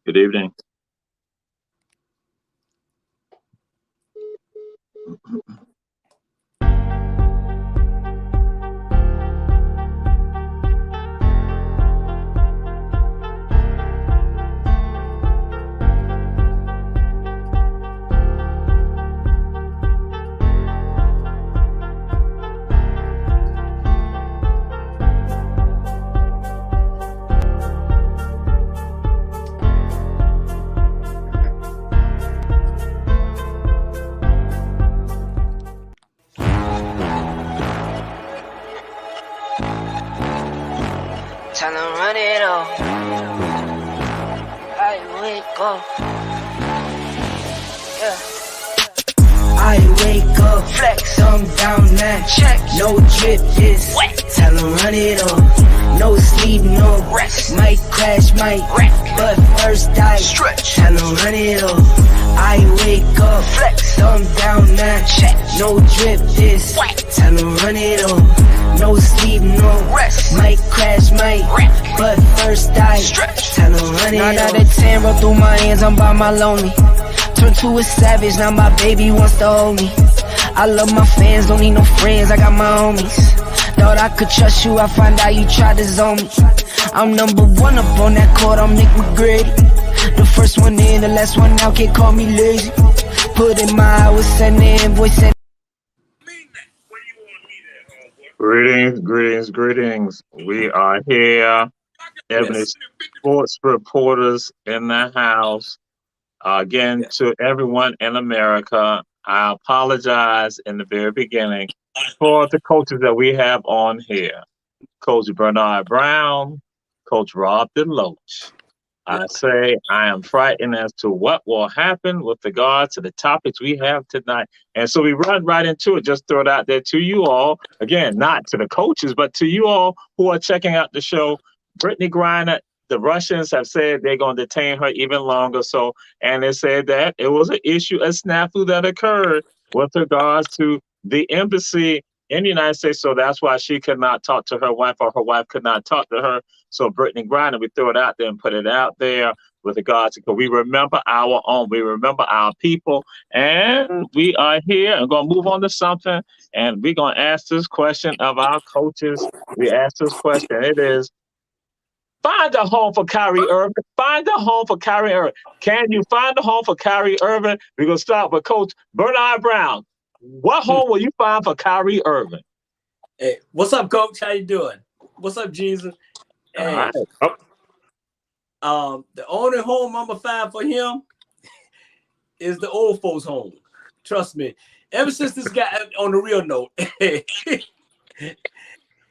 Good evening. Tell them run it up. I wake up. Yeah. I wake up, flex, thumb down now. Check, no drip, just wet. Tell them run it up. No sleep, no rest. Might crash, might wreck, but first I stretch. Tell them run it up. I wake up, flex, thumb down now. Check, no drip, just wet. Tell them run it up. No sleep, no rest. Might crash, might wreck, but first I stretch. Tell them run it up. 9 out of 10 roll through my hands, I'm by my lonely. Turned to a savage, now my baby wants to hold me. I love my fans, don't need no friends, I got my homies. Thought I could trust you, I find out you tried to zone me. I'm number one up on that court, I'm Nick McGrady. The first one in, the last one out, can't call me lazy. Put in my hours, send the invoice, send. Greetings. We are here. Ebony Sports Reporters in the house. Again, to everyone in America, I apologize in the very beginning for the coaches that we have on here. Coach Bernard Brown, Coach Rob DeLoach. I say I am frightened as to what will happen with regard to the topics we have tonight. And so we run right into it. Just throw it out there to you all. Again, not to the coaches, but to you all who are checking out the show. Brittany Griner, the Russians have said they're going to detain her even longer. So, and they said that it was an issue, a snafu that occurred with regards to the embassy in the United States. So that's why she could not talk to her wife, or her wife could not talk to her. So Brittany Griner, we throw it out there and put it out there with regards to, because we remember our own, we remember our people, and we are here and going to move on to something. And we're going to ask this question of our coaches. We ask this question. It is, find a home for Kyrie Irving. Find a home for Kyrie Irving. Can you find a home for Kyrie Irving? We're going to start with Coach Bernard Brown. What home will you find for Kyrie Irving? Hey, what's up, Coach? How you doing? What's up, Jesus? Hey, the only home I'm gonna find for him is the old folks' home. Trust me. Ever since this guy, on the real note,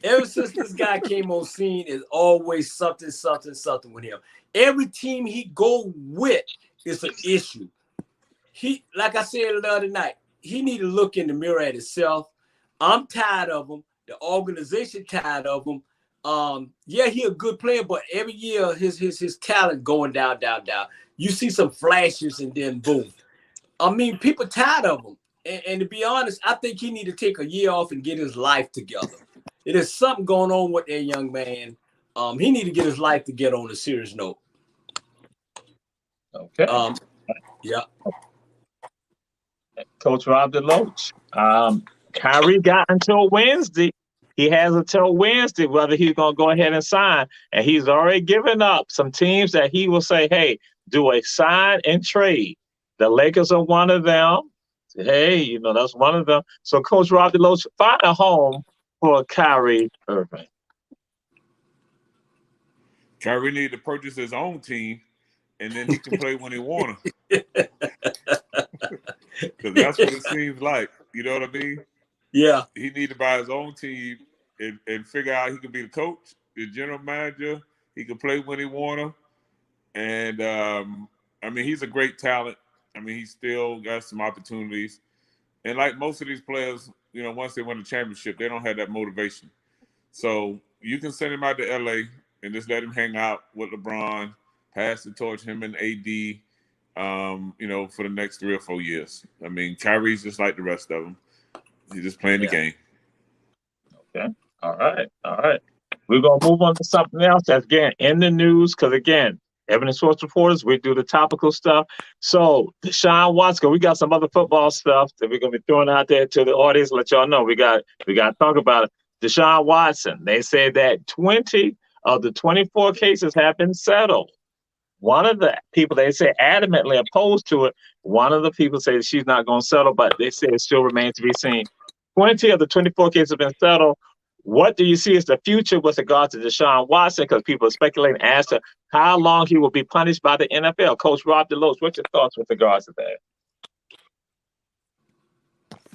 ever since this guy came on scene, is always something with him. Every team he go with is an issue. He, like I said the other night, he need to look in the mirror at himself. I'm tired of him. The organization tired of him. Yeah, he a good player, but every year his talent going down. You see some flashes and then boom. I mean, people tired of him. And to be honest, I think he need to take a year off and get his life together. It is something going on with that young man. He need to get his life together on a serious note. Okay. Yeah. Coach Rob DeLoach. Kyrie got until Wednesday. He has until Wednesday whether he's going to go ahead and sign. And he's already given up some teams that he will say, hey, do a sign and trade. The Lakers are one of them. Hey, that's one of them. So Coach Rob DeLoach, find a home for Kyrie Irving. Kyrie need to purchase his own team, and then he can play when he want to. Because that's what it seems like. You know what I mean? Yeah. He need to buy his own team and figure out he can be the coach, the general manager. He can play when he want to. And, I mean, he's a great talent. I mean, he still got some opportunities. And like most of these players, once they win the championship, they don't have that motivation. So you can send him out to L.A. and just let him hang out with LeBron, pass the torch, him and AD, for the next 3 or 4 years. I mean, Kyrie's just like the rest of them. He's just playing the game. Okay. All right. We're going to move on to something else that's, again, in the news. Because, again, Ebony Sports Reporters. We do the topical stuff. So Deshaun Watson, we got some other football stuff that we're gonna be throwing out there to the audience. Let y'all know we got to talk about it. Deshaun Watson. They said that 20 of the 24 cases have been settled. One of the people they say adamantly opposed to it. One of the people say she's not going to settle, but they say it still remains to be seen. 20 of the 24 cases have been settled. What do you see as the future with regard to Deshaun Watson? Because people are speculating as to how long he will be punished by the NFL. Coach Rob DeLoach, what's your thoughts with regards to that?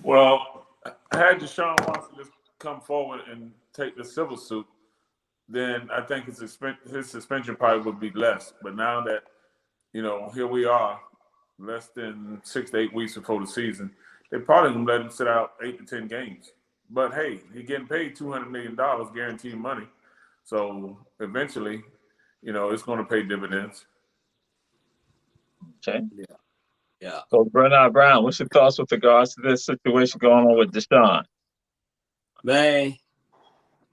Well, had Deshaun Watson just come forward and take the civil suit, then I think his suspension probably would be less. But now that, here we are, less than 6 to 8 weeks before the season, they're probably going to let him sit out 8 to 10 games. But, hey, he's getting paid $200 million guaranteed money. So eventually, it's going to pay dividends. Okay. Yeah. So, Bernard Brown, what's your thoughts with regards to this situation going on with Deshaun? Man,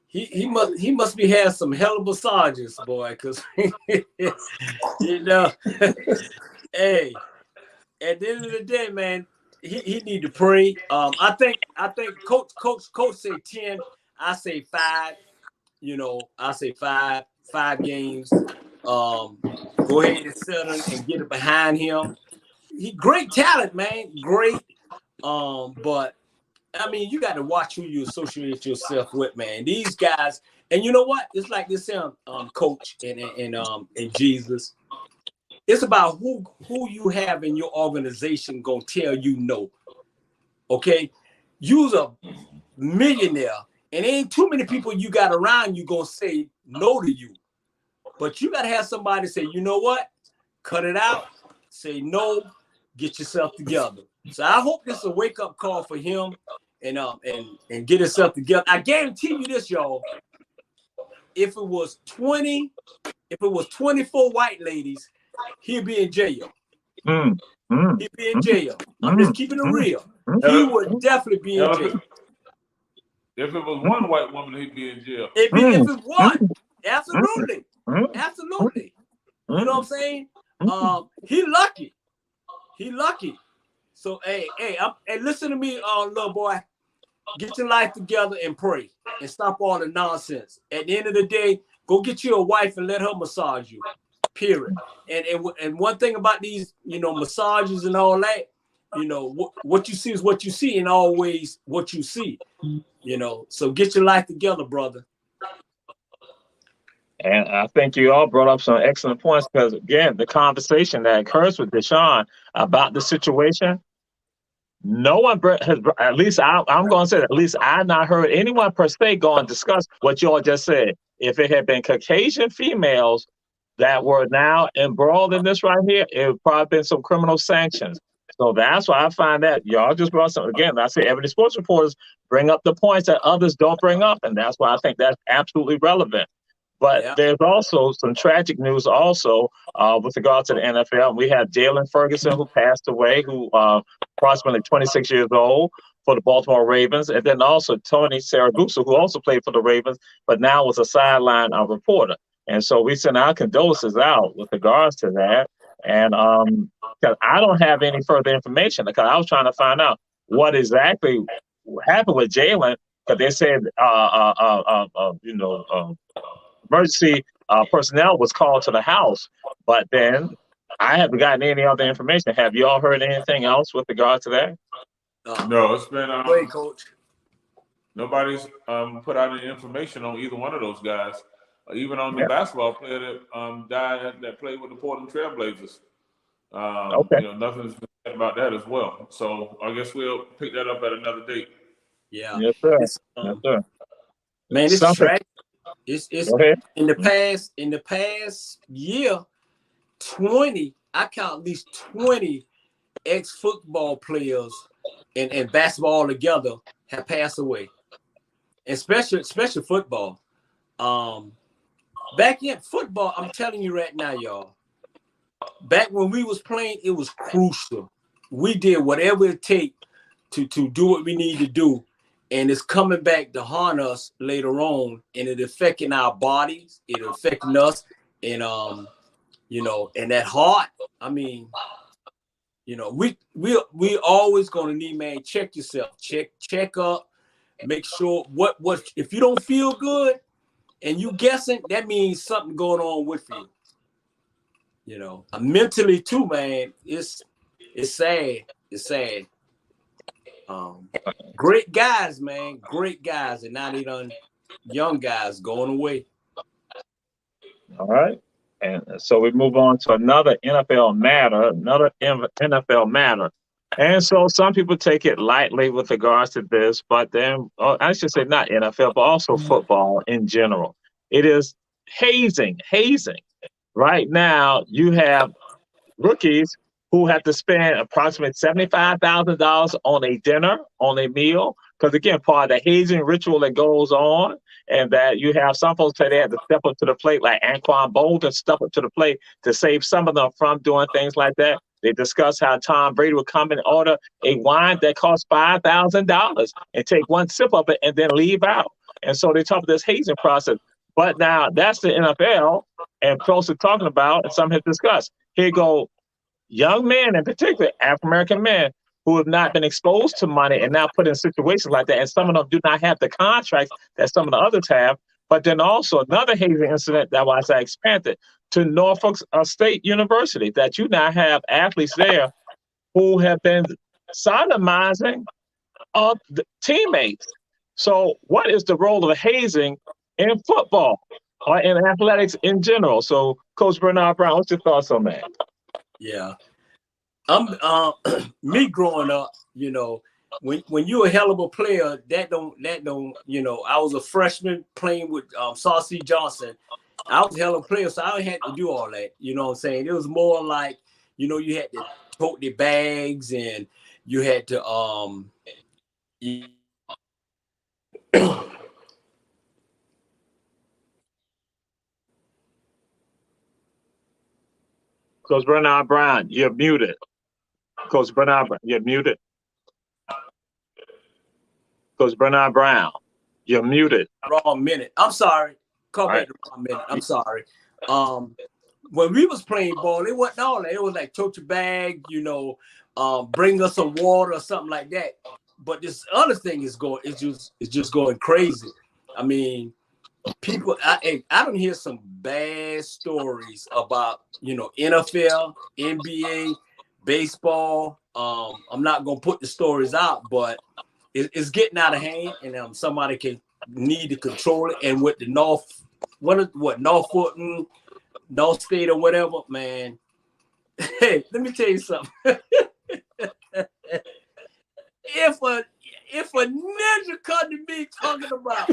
he must be having some hell of massages, boy, because hey, at the end of the day, man, he need to pray. I think coach say 10, I say 5. I say 5 games. Go ahead and settle and get it behind him. He great talent, man, great. But I mean, you got to watch who you associate yourself with, man. These guys, and you know what? It's like this, Coach and Jesus. It's about who you have in your organization gonna tell you no. Okay, you's a millionaire, and ain't too many people you got around you gonna say no to you. But you gotta have somebody say, you know what? Cut it out. Say no. Get yourself together. So I hope this is a wake up call for him. And get himself together. I guarantee you this, y'all. If it was 24 white ladies, he'd be in jail. He'd be in jail. I'm just keeping it real. He would definitely be in jail. If it was one white woman, he'd be in jail. If it was one, absolutely. Absolutely. You know what I'm saying? He lucky. So hey, listen to me, little boy. Get your life together and pray and stop all the nonsense. At the end of the day, go get you a wife and let her massage you. Period. And one thing about these, massages and all that, what you see is what you see, and always what you see. So get your life together, brother. And I think you all brought up some excellent points because, again, the conversation that occurs with Deshaun about the situation, no one has, at least I'm going to say that, at least I've not heard anyone per se go and discuss what you all just said. If it had been Caucasian females that were now embroiled in this right here, it would probably been some criminal sanctions. So that's why I find that y'all just brought some, again, I say Ebony Sports Reporters bring up the points that others don't bring up. And that's why I think that's absolutely relevant. But there's also some tragic news also with regard to the NFL. We had Jalen Ferguson, who passed away, who approximately 26 years old for the Baltimore Ravens. And then also Tony Saragusa, who also played for the Ravens, but now was a sideline reporter. And so we send our condolences out with regards to that. And because I don't have any further information, because I was trying to find out what exactly happened with Jalen, because they said, emergency personnel was called to the house, but then I haven't gotten any other information. Have you all heard anything else with regard to that? No, it's been wait, Coach. Nobody's put out any information on either one of those guys. Even on the basketball player that died that played with the Portland Trailblazers. Nothing's been said about that as well. So I guess we'll pick that up at another date. Yeah. Yes, sir. Yes, sir. Man, it's tragic. It's in the past year, 20, I count at least 20 ex-football players and basketball together have passed away. Especially football. Back in football, I'm telling you right now, y'all. Back when we was playing, it was crucial. We did whatever it take to do what we need to do. And it's coming back to haunt us later on, and it affecting our bodies. It affecting us, and and that heart. I mean, we always gonna need, man, check yourself, check up, make sure what if you don't feel good and you guessing, that means something going on with you. Mentally too, man. It's sad. It's sad. Great guys, man, great guys, and now they done young guys going away. All right. And so we move on to another NFL matter, And so some people take it lightly with regards to this, but then I should say not NFL, but also football in general. It is hazing. Right now, you have rookies who have to spend approximately $75,000 on a dinner, on a meal, because again, part of the hazing ritual that goes on, and that you have some folks say they had to step up to the plate, like Anquan Bolden step up to the plate to save some of them from doing things like that. They discuss how Tom Brady would come and order a wine that costs $5,000 and take one sip of it and then leave out. And so they talk about this hazing process. But now that's the NFL, and folks are talking about, and some have discussed. Here go young men, in particular, African-American men, who have not been exposed to money and now put in situations like that. And some of them do not have the contracts that some of the others have. But then also another hazing incident that was expanded to Norfolk State University, that you now have athletes there who have been sodomizing the teammates. So what is the role of hazing in football or in athletics in general? So Coach Bernard Brown, what's your thoughts on that? Yeah. Me growing up, when you're a hell of a player, that don't, I was a freshman playing with Saucy Johnson. I was a hell of a player, so I didn't have to do all that. You know what I'm saying? It was more like, you had to tote the bags, and you had to Coach Bernard Brown, you're muted. Coach Bernard Brown, you're muted. Coach Bernard Brown, you're muted. Wrong minute. I'm sorry. Call back the wrong minute. I'm sorry. When we was playing ball, it wasn't all that. It was like tote your bag, bring us some water or something like that. But this other thing is just going crazy. I mean, people, I don't hear some bad stories about, NFL, NBA, baseball. I'm not gonna put the stories out, but it's getting out of hand, and somebody need to control it. And with the North State or whatever, man. Hey, let me tell you something. If a ninja come to me talking about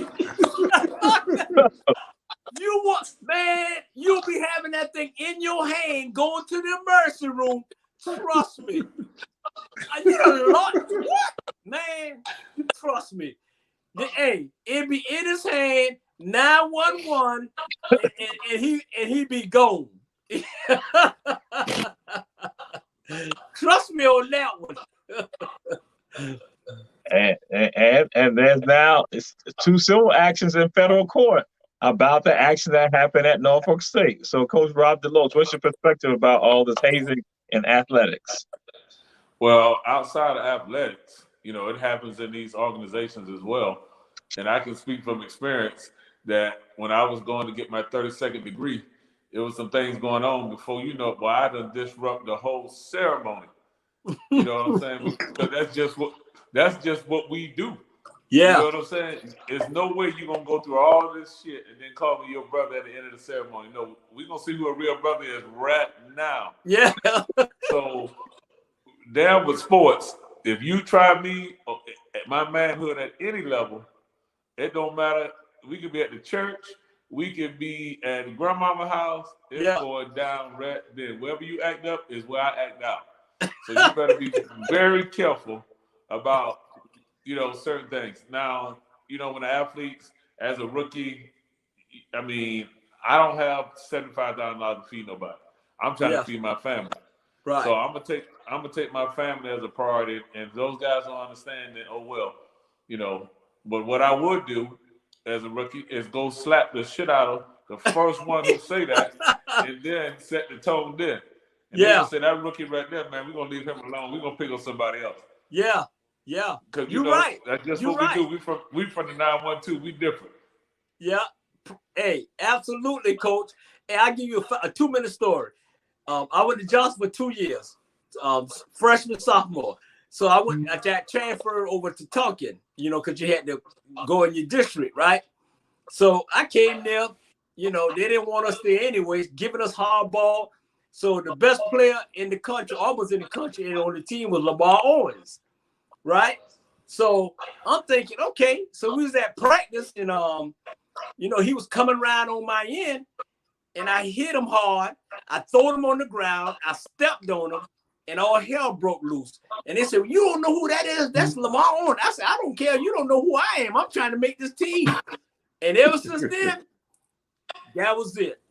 you'll be having that thing in your hand going to the emergency room. Trust me. I need a lot. What? Man, trust me. It be in his hand, 911, and he be gone. Trust me on that one. And there's now two civil actions in federal court about the action that happened at Norfolk State. So, Coach Rob DeLoach, what's your perspective about all this hazing in athletics? Well, outside of athletics, it happens in these organizations as well. And I can speak from experience that when I was going to get my 32nd degree, there was some things going on before I done disrupt the whole ceremony. You know what I'm saying? Because that's just what we do. Yeah. You know what I'm saying? There's no way you're going to go through all this shit and then call me your brother at the end of the ceremony. No, we're going to see who a real brother is right now. Yeah. So, down with sports, if you try me at my manhood at any level, it don't matter. We could be at the church. We could be at the grandmama house. It's going down right then. Wherever you act up is where I act out. So you better be very careful about, certain things. Now, when the athletes, as a rookie, I mean, I don't have $75,000 to feed nobody. I'm trying to feed my family. Right. So I'm gonna take my family as a priority, and those guys don't understand that. Oh well, But what I would do as a rookie is go slap the shit out of the first one who say that, and then set the tone there. And Yeah. they gonna say that rookie right there, man, we're gonna leave him alone. We're gonna pick up somebody else. Yeah. Because You're right. That's just You're what right. we do. We from the 912. We different. Yeah. Hey, absolutely, coach. Hey, I'll give you a 2-minute story. I went to Johnson for 2 years, freshman, sophomore. So I got transferred over to Tonkin, because you had to go in your district, right? So I came there, they didn't want us there anyways, giving us hardball. So the best player in the country, almost in the country, and on the team was Lamar Owens, right? So I'm thinking, okay, so we was at practice, and he was coming around on my end, and I hit him hard. I threw him on the ground. I stepped on him, and all hell broke loose. And they said, "You don't know who that is? That's Lamar Owens." I said, "I don't care. You don't know who I am. I'm trying to make this team." And ever since then, that was it.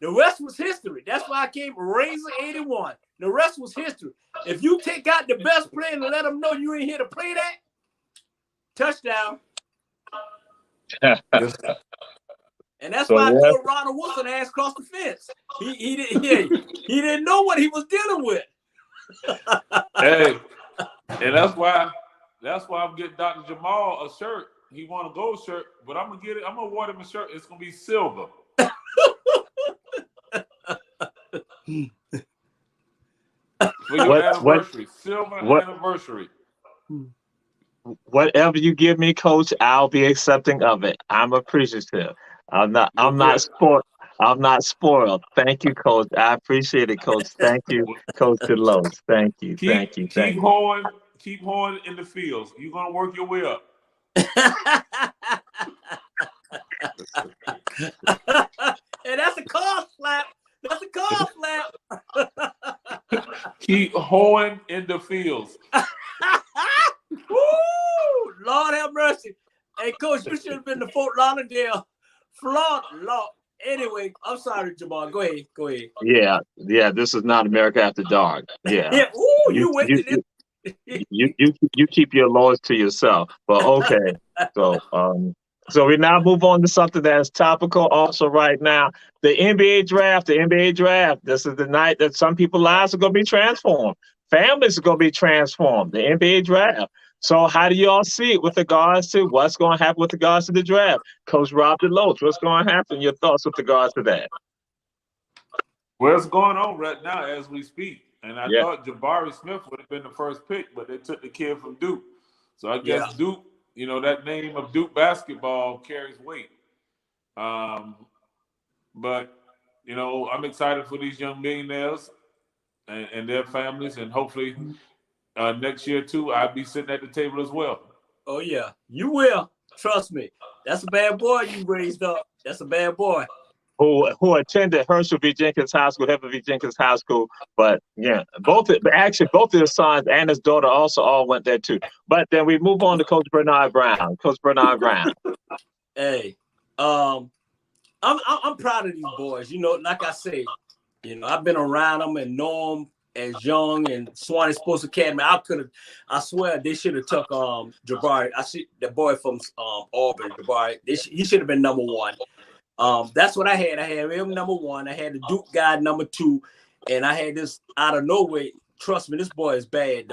The rest was history. That's why I came Razor 81. The rest was history. If you take out the best player and let them know you ain't here to play that, touchdown. And that's why I told Ronald Wilson ass across the fence. He didn't know what he was dealing with. Hey, and that's why I'm getting Dr. Jamal a shirt. He want a gold shirt, but I'm gonna award him a shirt. It's gonna be silver. For your anniversary, silver anniversary. Whatever you give me, Coach, I'll be accepting of it. I'm appreciative. I'm not spoiled. Thank you, Coach. I appreciate it, Coach. Thank you, Coach DeLoach. Thank you. Keep hoeing in the fields. You're gonna work your way up. And that's a car slap. Keep hoeing in the fields. Woo! Lord have mercy. Hey, Coach, you should have been to Fort Lauderdale, Florida. Lord. Anyway, I'm sorry, Jamal. Go ahead. Yeah. This is not America After Dark. Yeah. Ooh, you went to this. You keep your laws to yourself. But okay. So we now move on to something that's topical also right now. The NBA draft. This is the night that some people's lives are going to be transformed. Families are going to be transformed. The NBA draft. So how do you all see it with regards to what's going to happen with regards to the draft? Coach Rob DeLoach, what's going to happen? Your thoughts with regards to that? Well, it's going on right now as we speak. And I thought Jabari Smith would have been the first pick, but they took the kid from Duke. So I guess Duke, that name of Duke basketball carries weight. But, I'm excited for these young millionaires and their families. And hopefully next year, too, I'll be sitting at the table as well. Oh, yeah. You will. Trust me. That's a bad boy you raised up. That's a bad boy. Who attended Herschel V. Jenkins High School, Heather V. Jenkins High School. But, both of his sons and his daughter also all went there, too. But then we move on to Coach Bernard Brown. Hey, I'm proud of these boys. Like I say, I've been around them and know them as young and Swanee Sports Academy. I swear they should have took Jabari. I see the boy from Auburn, Jabari. He should have been number one. That's what I had. I had him number one. I had the Duke guy number two, and I had this out of nowhere. Trust me, this boy is bad.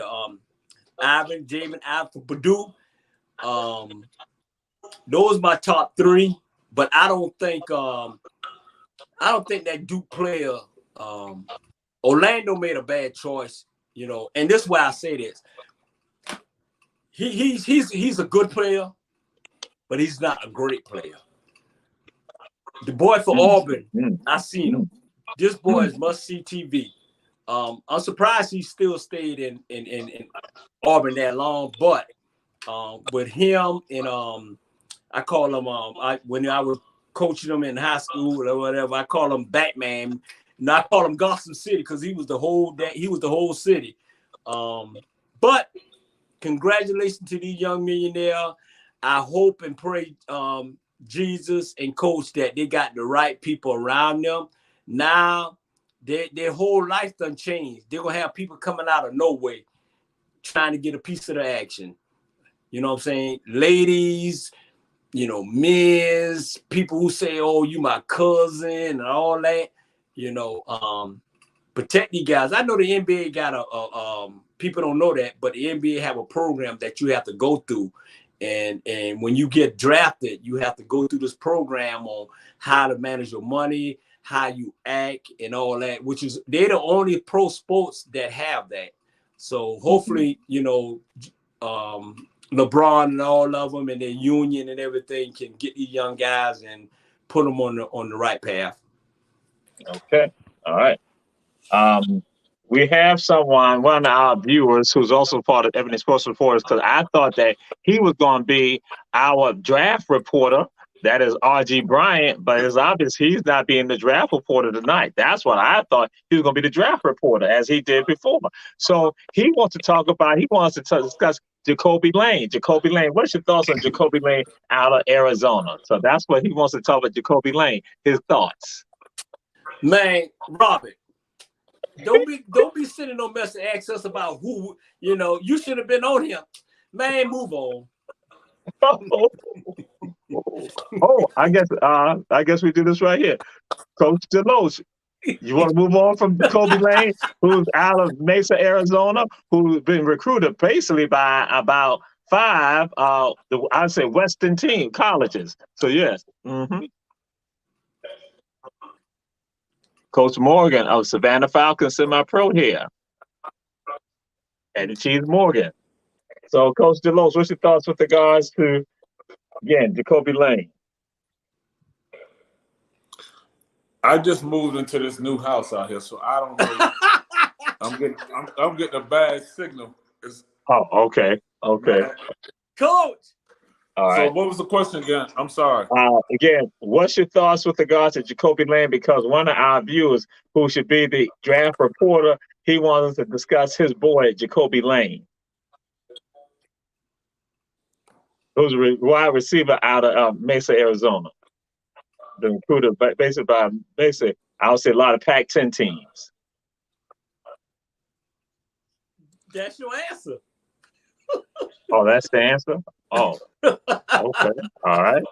Jamin from Purdue. Those are my top three. But I don't think that Duke player. Orlando made a bad choice, and this is why I say this. He's a good player, but he's not a great player. The boy for Auburn, I seen him. This boy is must-see TV. I'm surprised he still stayed in Auburn that long, but with him and I call him when I was coaching him in high school or whatever, I call him Batman. And I call him Gotham City because he was the whole city. But congratulations to these young millionaires. I hope and pray Jesus and Coach that they got the right people around them. Now their whole life done changed. They're gonna have people coming out of nowhere trying to get a piece of the action. You know what I'm saying? Ladies, men's people who say, "Oh, you my cousin," and all that. Protect these guys. I know the NBA got people don't know that, but the NBA have a program that you have to go through. And when you get drafted, you have to go through this program on how to manage your money, how you act, and all that, which is they're the only pro sports that have that. So hopefully, LeBron and all of them and their union and everything can get these young guys and put them on the right path. Okay. All right. We have one of our viewers who's also part of Ebony Sports Reporters, because I thought that he was going to be our draft reporter. That is R.G. Bryant, but it's obvious he's not being the draft reporter tonight. That's what I thought. He was going to be the draft reporter, as he did before. So he wants to discuss Jacoby Lane. Jacoby Lane, what's your thoughts on Jacoby Lane out of Arizona? So that's what he wants to talk about, Jacoby Lane, his thoughts. Man, Robert, don't be sending no message to ask us about who, you should have been on him. Man, move on. I guess we do this right here. Coach Deloach, you want to move on from Jacoby Lane, who's out of Mesa, Arizona, who's been recruited basically by about 5, I'd say Western team colleges. So yes. Mm-hmm. Coach Morgan of Savannah Falcons, semi-pro here. And Cheese Morgan. So Coach Deloach, what's your thoughts with regards to, again, Jacoby Lane? I just moved into this new house out here, so I don't know. I'm getting a bad signal. Okay. Coach. All right. So what was the question again? I'm sorry. Again, what's your thoughts with regards to Jacoby Lane? Because one of our viewers who should be the draft reporter, he wants to discuss his boy, Jacoby Lane, who's a wide receiver out of Mesa, Arizona. Been recruited basically I would say a lot of Pac-10 teams. That's your answer. Oh, that's the answer? Oh, okay. All right.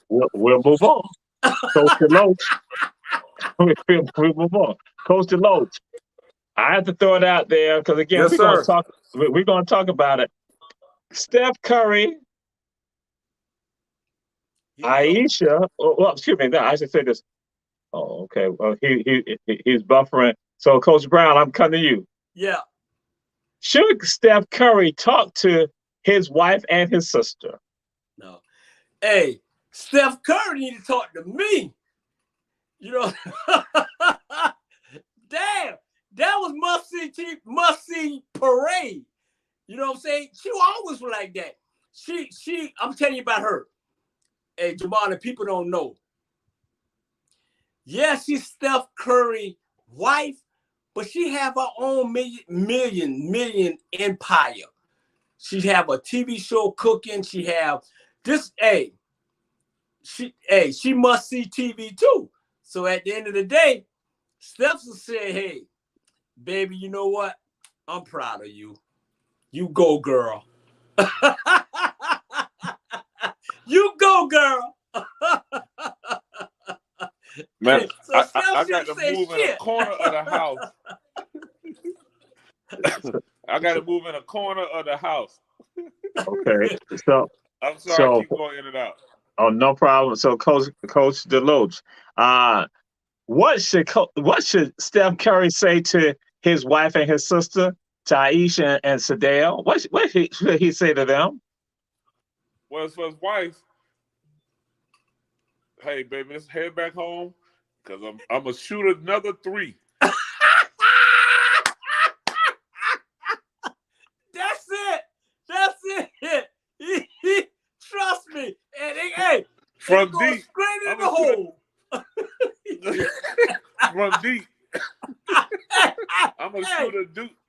We'll move on. Coach Deloach. We'll move on. Coach Deloach. I have to throw it out there because, again, yes, we're going to talk about it. Steph Curry, Aisha. Excuse me. I should say this. Oh, okay. Well, he's buffering. So, Coach Brown, I'm coming to you. Yeah. Should Steph Curry talk to his wife and his sister? No. Hey, Steph Curry need to talk to me. Damn, that was must-see parade. You know what I'm saying? She always was like that. I'm telling you about her. Hey, Jamal, people don't know. Yes, she's Steph Curry's wife, but she have her own million empire. She have a TV show cooking. She have this. She must see TV too. So at the end of the day, Steph will say, "Hey, baby, you know what? I'm proud of you. You go, girl. You go, girl." Man, so I got to move in a corner of the house. I got to move in a corner of the house. Okay. So I'm sorry, keep going in and out. Oh, no problem. So, Coach Deloach, what should Steph Curry say to his wife and his sister, to Aisha and Sadell? What should he say to them? Well, for his wife, hey, baby, let's head back home because I'm going to shoot another 3. That's it. Trust me. And hey, from deep, straight in the hole. From deep. I'm going to shoot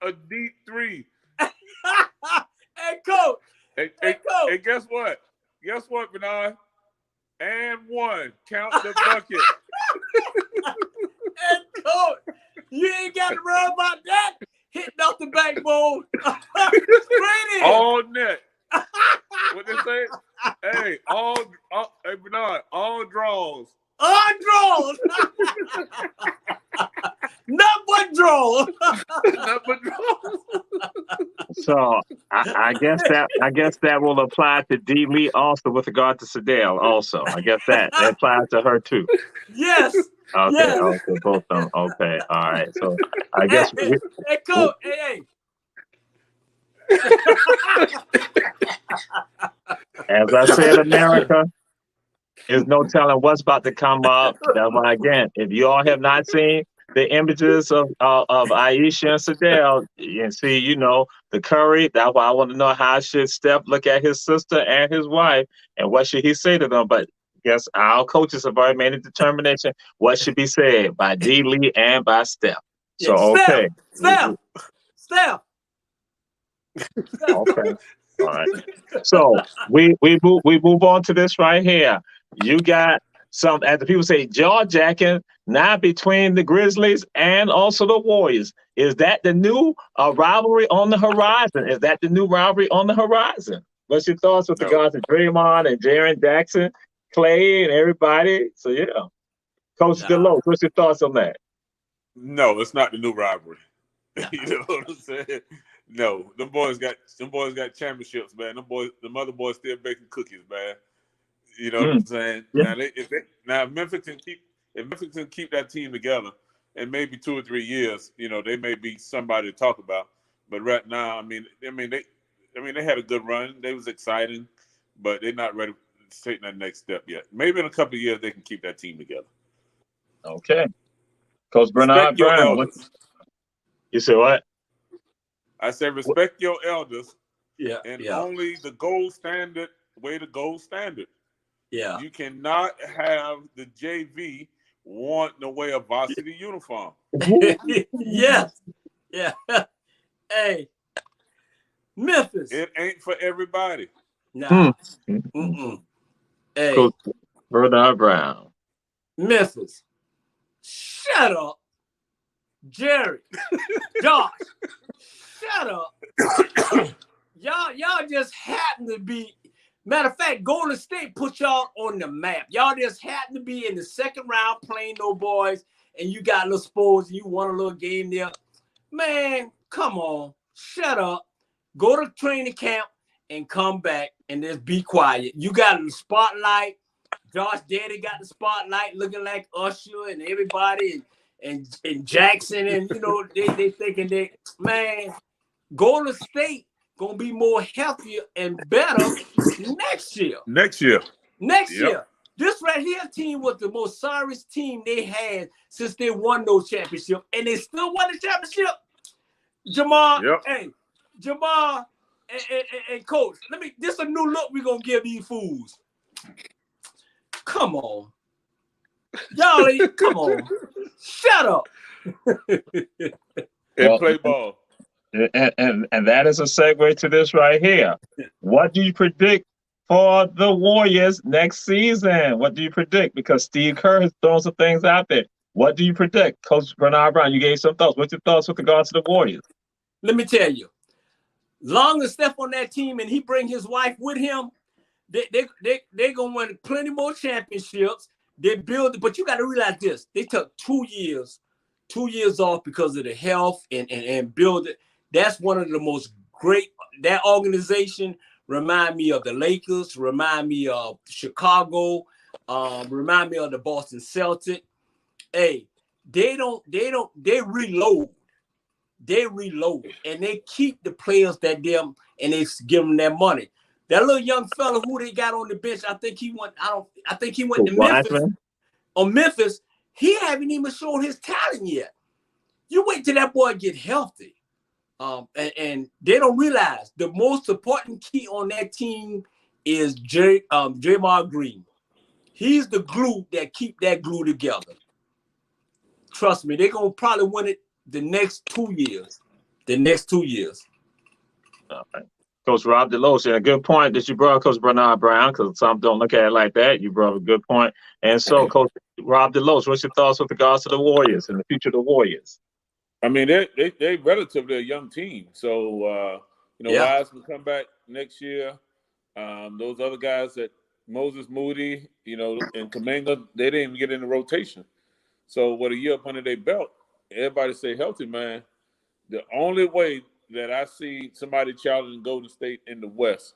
a deep 3. Hey, Coach. Hey, guess what? Guess what, Bernard? And 1. Count the bucket. And Coach, you ain't got to worry about that. Hitting off the backbone. Straight in. All net. What they say? draw. Nothing but draw. So I guess that will apply to D. Lee also with regard to Sedale also. I guess that applies to her too. Yes. Okay, Yes. okay, both of them. Okay, all right. So I Hey, guess hey, coach. Hey. as I said, America is no telling what's about to come up. That's why again, if you all have not seen the images of Aisha and Sedale, you can see, the curry. That's why I want to know how should Steph look at his sister and his wife, and what should he say to them. But yes, our coaches have already made a determination what should be said by D. Lee and by Steph. So okay. Steph. Okay. All right. So we move on to this right here. You got some, as the people say, jaw jacking now between the Grizzlies and also the Warriors. Is that the new rivalry on the horizon? Is that the new rivalry on the horizon? What's your thoughts with regards to Draymond and Jaren Jackson, Clay, and everybody? So yeah, Coach Deloach, what's your thoughts on that? No, it's not the new rivalry. You know what I'm saying? No, them boys got championships, man. Them other boys still baking cookies, man. You know what I'm saying? Yeah. Now, if Memphis can keep that team together, in maybe 2 or 3 years, they may be somebody to talk about. But right now, they had a good run. They was exciting, but they're not ready to take that next step yet. Maybe in a couple of years they can keep that team together. Okay, Coach Bernard Brown. You said what? I said respect your elders. Yeah. And only the gold standard way to gold standard. Yeah. You cannot have the JV wanting to wear a varsity uniform. Yes. Yeah. Hey, Memphis. It ain't for everybody. Nah. Hey, Coach Bernard Brown. Memphis. Shut up. Jerry. Josh. Shut up. Y'all just happen to be. Matter of fact, Golden State put y'all on the map. Y'all just happen to be in the second round playing no boys, and you got little sports, and you won a little game there. Man, come on. Shut up. Go to training camp and come back and just be quiet. You got the spotlight. Josh Daddy got the spotlight looking like Usher and everybody and Jackson, and they thinking man, Golden State gonna be more healthier and better next year. Next year. This right here team was the most sorriest team they had since they won those championships, and they still won the championship. Jamal, Jamal and Coach, this is a new look we're gonna give these fools. Come on. Y'all, come on. Shut up. And play ball. And that is a segue to this right here. What do you predict for the Warriors next season? What do you predict? Because Steve Kerr has thrown some things out there. What do you predict? Coach Bernard Brown, you gave some thoughts. What's your thoughts with regards to the Warriors? Let me tell you, long as Steph on that team and he bring his wife with him, they're going to win plenty more championships. They build, but you got to realize this. They took 2 years off because of the health and build it. That's one of the most great. That organization remind me of the Lakers, remind me of Chicago, remind me of the Boston Celtics. Hey, they reload. They reload and they keep the players that them and they give them their money. That little young fella who they got on the bench, I think he went to Memphis. On Memphis, he haven't even shown his talent yet. You wait till that boy get healthy. And they don't realize the most important key on that team is Draymond Green. He's the glue that keep that glue together. Trust me, they're gonna probably win it the next 2 years. All right. Coach Rob Deloach, a good point that you brought, Coach Bernard Brown, because some don't look at it like that. You brought a good point. And so, Coach Rob Deloach, what's your thoughts with regards to the Warriors and the future of the Warriors? I mean, they relatively a young team. So, Wise will come back next year. Those other guys that Moses Moody, and Kuminga, they didn't even get in the rotation. So, with a year up under their belt, everybody stay healthy, man. The only way that I see somebody challenging Golden State in the West,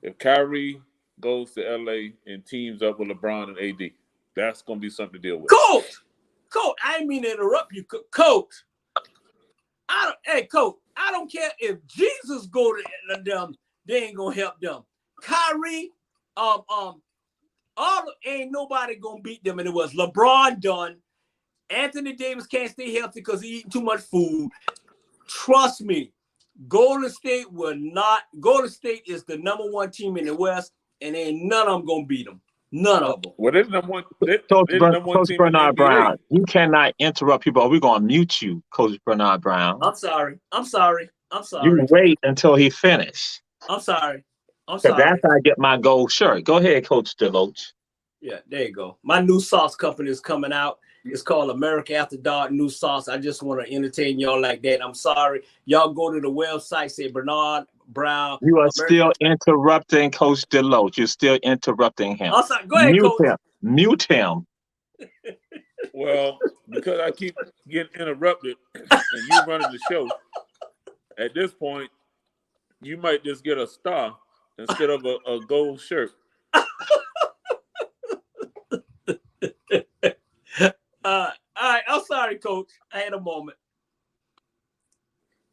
if Kyrie goes to LA and teams up with LeBron and AD, that's gonna be something to deal with. Coach, I didn't mean to interrupt you, Coach. Coach, I don't care if Jesus go to them, they ain't gonna help them. Kyrie, ain't nobody gonna beat them, and it was LeBron done. Anthony Davis can't stay healthy because he eating too much food. Trust me, Golden State is the #1 team in the West, and ain't none of them gonna beat them. None of them. Well, they're the #1. Coach Bernard Brown, you cannot interrupt people. We're gonna mute you, Coach Bernard Brown. I'm sorry. You wait until he finishes. I'm sorry. That's how I get my gold shirt. Go ahead, Coach DeLoach. Yeah, there you go. My new sauce company is coming out. It's called America After Dark New Sauce. I just want to entertain y'all like that. I'm sorry. Y'all go to the website, say Bernard Brown. You are still interrupting Coach DeLoach. You're still interrupting him. I'm sorry. Go ahead, Coach. Mute him. Well, because I keep getting interrupted and you running the show, at this point, you might just get a star instead of a gold shirt. All right, I'm sorry, Coach. I had a moment.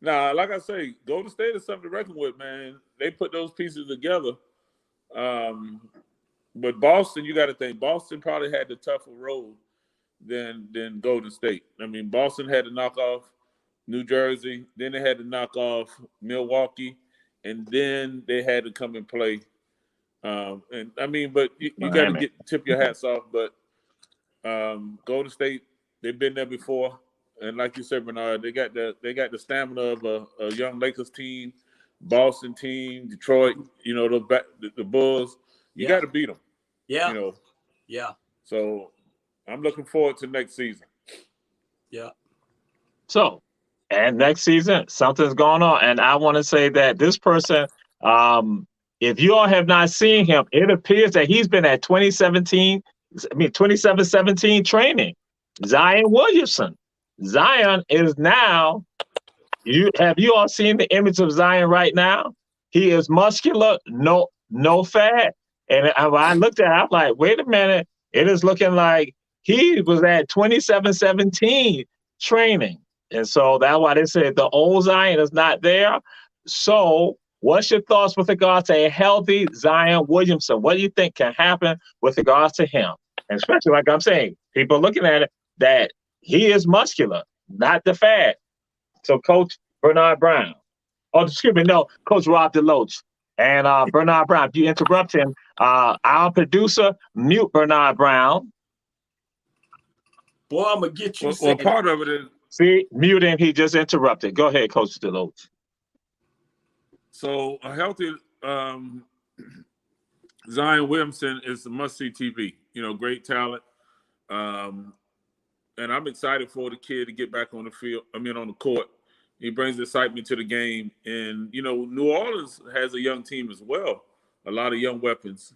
Nah, like I say, Golden State is something to reckon with, man. They put those pieces together. But Boston, you got to think, Boston probably had the tougher road than Golden State. I mean, Boston had to knock off New Jersey, then they had to knock off Milwaukee, and then they had to come and play. And I mean, but you got to tip your hats off. But Golden State, they've been there before, and like you said, Bernard, they got the stamina of a young Lakers team, Boston team, Detroit. You know, the Bulls. You got to beat them. Yeah. You know. Yeah. So I'm looking forward to next season. Yeah. So, and next season, something's going on, and I want to say that this person, if you all have not seen him, it appears that he's been at 27-17 training. Zion Williamson. Zion is now, have you all seen the image of Zion right now? He is muscular, no fat. And when I looked at it, I'm like, wait a minute. It is looking like he was at 27-17 training. And so that's why they said the old Zion is not there. So what's your thoughts with regards to a healthy Zion Williamson? What do you think can happen with regards to him? And especially, like I'm saying, people looking at it, that he is muscular, not the fat. So Coach Bernard Brown. Oh, excuse me, no, Coach Rob DeLoach. And Bernard Brown, if you interrupt him, our producer, mute Bernard Brown. Boy, I'm going to get you. Well, part of it is... See, mute him. He just interrupted. Go ahead, Coach DeLoach. So a healthy Zion Williamson is a must-see TV. You know, great talent. And I'm excited for the kid to get back on the field. on the court. He brings excitement to the game. And, you know, New Orleans has a young team as well, a lot of young weapons.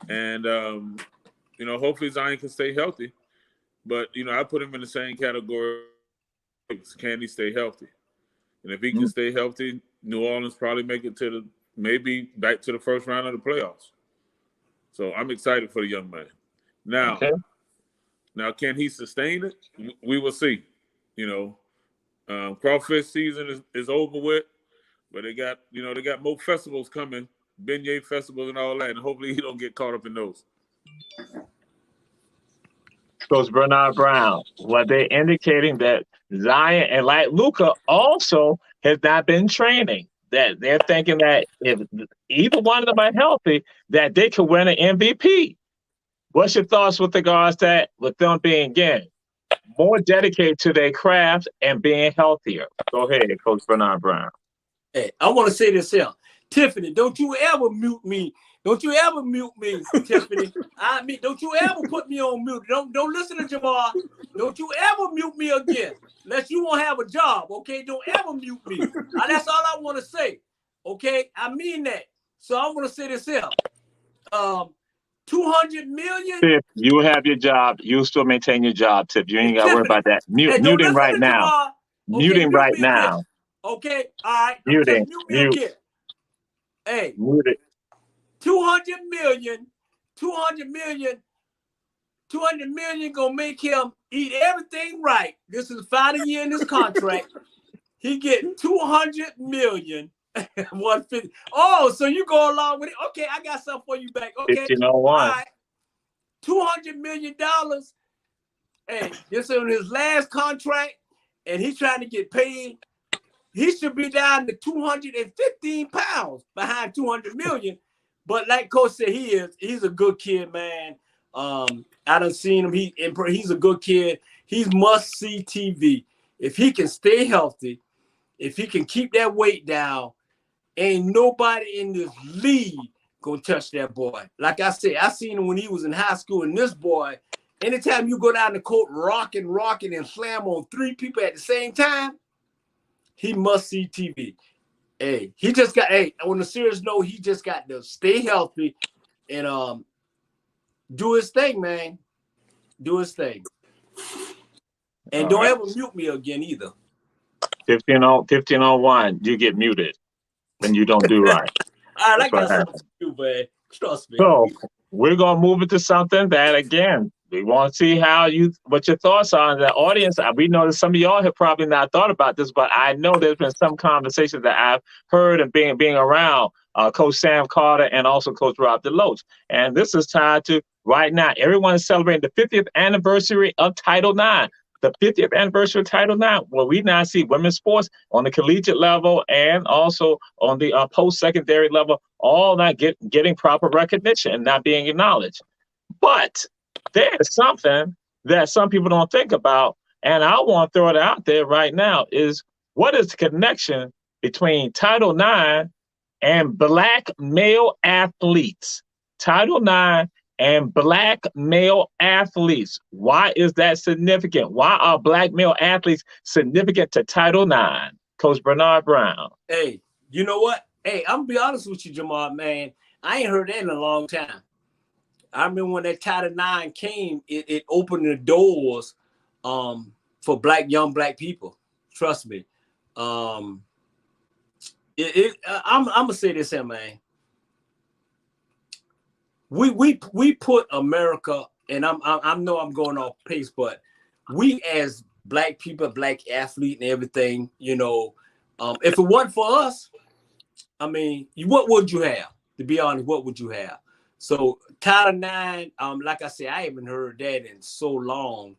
And, you know, hopefully Zion can stay healthy. But, you know, I put him in the same category. Can he stay healthy? And if he can stay healthy, New Orleans probably make it to maybe back to the first round of the playoffs. So I'm excited for the young man. Now, can he sustain it? We will see. You know, crawfish season is over with, but they got more festivals coming, beignet festivals and all that, and hopefully he don't get caught up in those. Coach Bernard Brown, what they're indicating that Zion and like Luka also has not been training. That they're thinking that if either one of them are healthy, that they could win an MVP. What's your thoughts with regards to that, with them being, again, more dedicated to their craft and being healthier? Go ahead, Coach Bernard Brown. Hey, I want to say this here. Tiffany, don't you ever mute me. Don't you ever mute me, Tiffany. Don't you ever put me on mute. Don't listen to Jamal. Don't you ever mute me again. Unless you won't have a job, okay? Don't ever mute me. That's all I want to say, okay? I mean that. So I want to say this here. $200 million. Tip, you have your job. You still maintain your job, Tip. You ain't got to worry about that. Hey, don't Muting listen right to now. Jamal. Muting mute right me again. now. Okay, all right. Muting. Just mute me again. Hey, Muted. 200 million gonna make him eat everything right. This is 5 year in this contract. He get 200 million. 150. Oh, so you go along with it? Okay, I got something for you back. Okay, 1501. all right. $200 million. Hey, this is on his last contract, and he's trying to get paid. He should be down to 215 pounds behind 200 million. But like Coach said, he's a good kid, man. I done seen him. He's a good kid. He's must-see TV. If he can stay healthy, if he can keep that weight down, ain't nobody in this league gonna touch that boy. Like I said, I seen him when he was in high school, and this boy, anytime you go down the court rocking, and slam on 3 people at the same time, he must see TV. Hey, he just got, on a serious note, he just got to stay healthy and do his thing, man. Do his thing. And don't ever mute me again either. 1501, you get muted when you don't do right. All right, I got something to do, man. Trust me. So we're gonna move into something that, again, we want to see what your thoughts are in the audience. We know that some of y'all have probably not thought about this, but I know there's been some conversations that I've heard and being around Coach Sam Carter and also Coach Rob DeLoach. And this is tied to right now. Everyone is celebrating the 50th anniversary of Title IX. The 50th anniversary of Title IX, where we now see women's sports on the collegiate level and also on the post-secondary level, all not getting proper recognition and not being acknowledged. But there's something that some people don't think about, and I want to throw it out there right now, is what is the connection between Title IX and Black male athletes? Title IX and Black male athletes. Why is that significant? Why are Black male athletes significant to Title IX? Coach Bernard Brown. Hey, you know what? Hey, I'm gonna be honest with you, Jamal, man. I ain't heard that in a long time. I remember when that Title IX came, it opened the doors for young black people. Trust me. I'm gonna say this here, man. We put America, and I know I'm going off pace, but we as black people, black athlete and everything, you know, if it wasn't for us, I mean, what would you have? To be honest, what would you have? So Title IX, like I said, I haven't heard that in so long.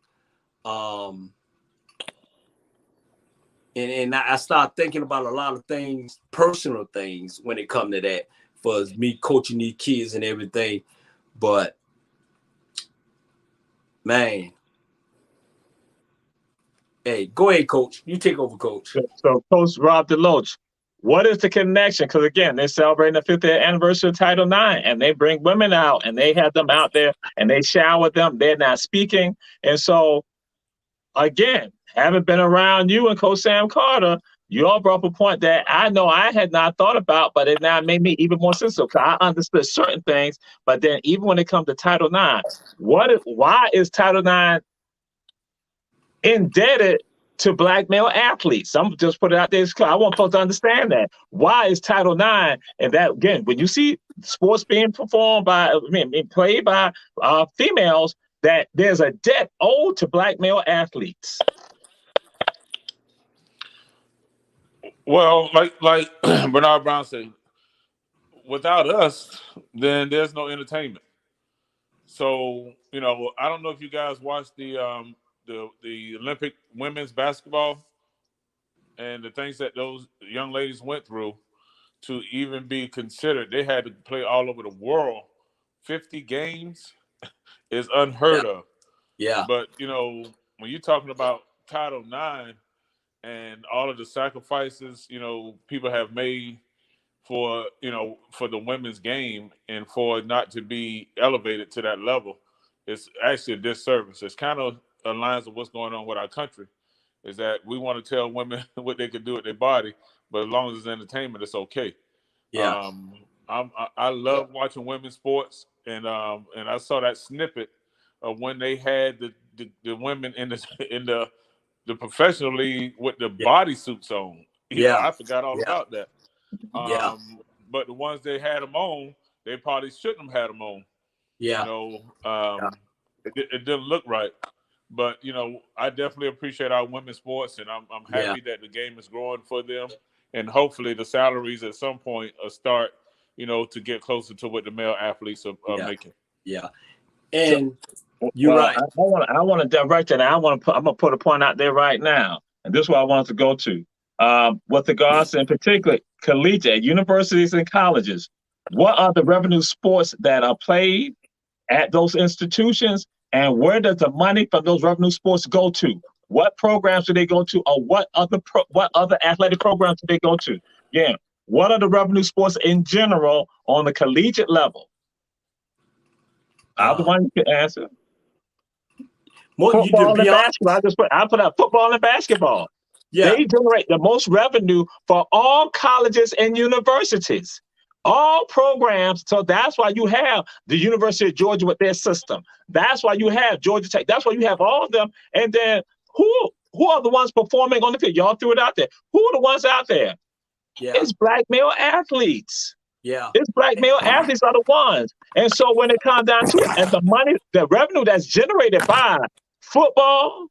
And I start thinking about a lot of things, personal things, when it comes to that, for me coaching these kids and everything. But man, hey, go ahead, Coach. You take over, Coach. So Coach Rob DeLoach, what is the connection? Because again, they're celebrating the 50th anniversary of Title IX, and they bring women out, and they have them out there, and they shower them. They're not speaking, and so again, having been around you and Coach Sam Carter, you all brought up a point that I know I had not thought about, but it now made me even more sensitive because I understood certain things. But then even when it comes to Title IX, why is Title IX indebted to Black male athletes? I'm just put it out there. I want folks to understand that. Why is Title IX, and that, again, when you see sports being played by females, that there's a debt owed to Black male athletes? Well, like Bernard Brown said, without us, then there's no entertainment. So, you know, I don't know if you guys watched the Olympic women's basketball and the things that those young ladies went through to even be considered. They had to play all over the world. 50 games is unheard of. Yeah. But, you know, when you're talking about Title IX and all of the sacrifices, you know, people have made for, you know, for the women's game and for it not to be elevated to that level, it's actually a disservice. It's kind of aligns with what's going on with our country, is that we want to tell women what they can do with their body, but as long as it's entertainment, it's okay. Yeah. I love watching women's sports. and I saw that snippet of when they had the women in the professional league with the bodysuits on. You know, I forgot all about that. But the ones they had them on, they probably shouldn't have had them on. You know, it didn't look right. But you know, I definitely appreciate our women's sports, and I'm happy that the game is growing for them, and hopefully the salaries at some point start, you know, to get closer to what the male athletes are making. Yeah, and you're right. I want to direct it. I'm gonna put a point out there right now, and this is what I wanted to go to. With regards, in particular, collegiate universities and colleges, what are the revenue sports that are played at those institutions? And where does the money from those revenue sports go to? What programs do they go to, or what other athletic programs do they go to? Yeah, what are the revenue sports in general on the collegiate level? I'm the one you can answer. Football and basketball. I put out football and basketball. Yeah, they generate the most revenue for all colleges and universities. All programs, so that's why you have the University of Georgia with their system. That's why you have Georgia Tech. That's why you have all of them. And then who are the ones performing on the field? Y'all threw it out there. Who are the ones out there? Yeah. It's black male athletes. Yeah. It's black male athletes are the ones. And so when it comes down to it, and the money, the revenue that's generated by football,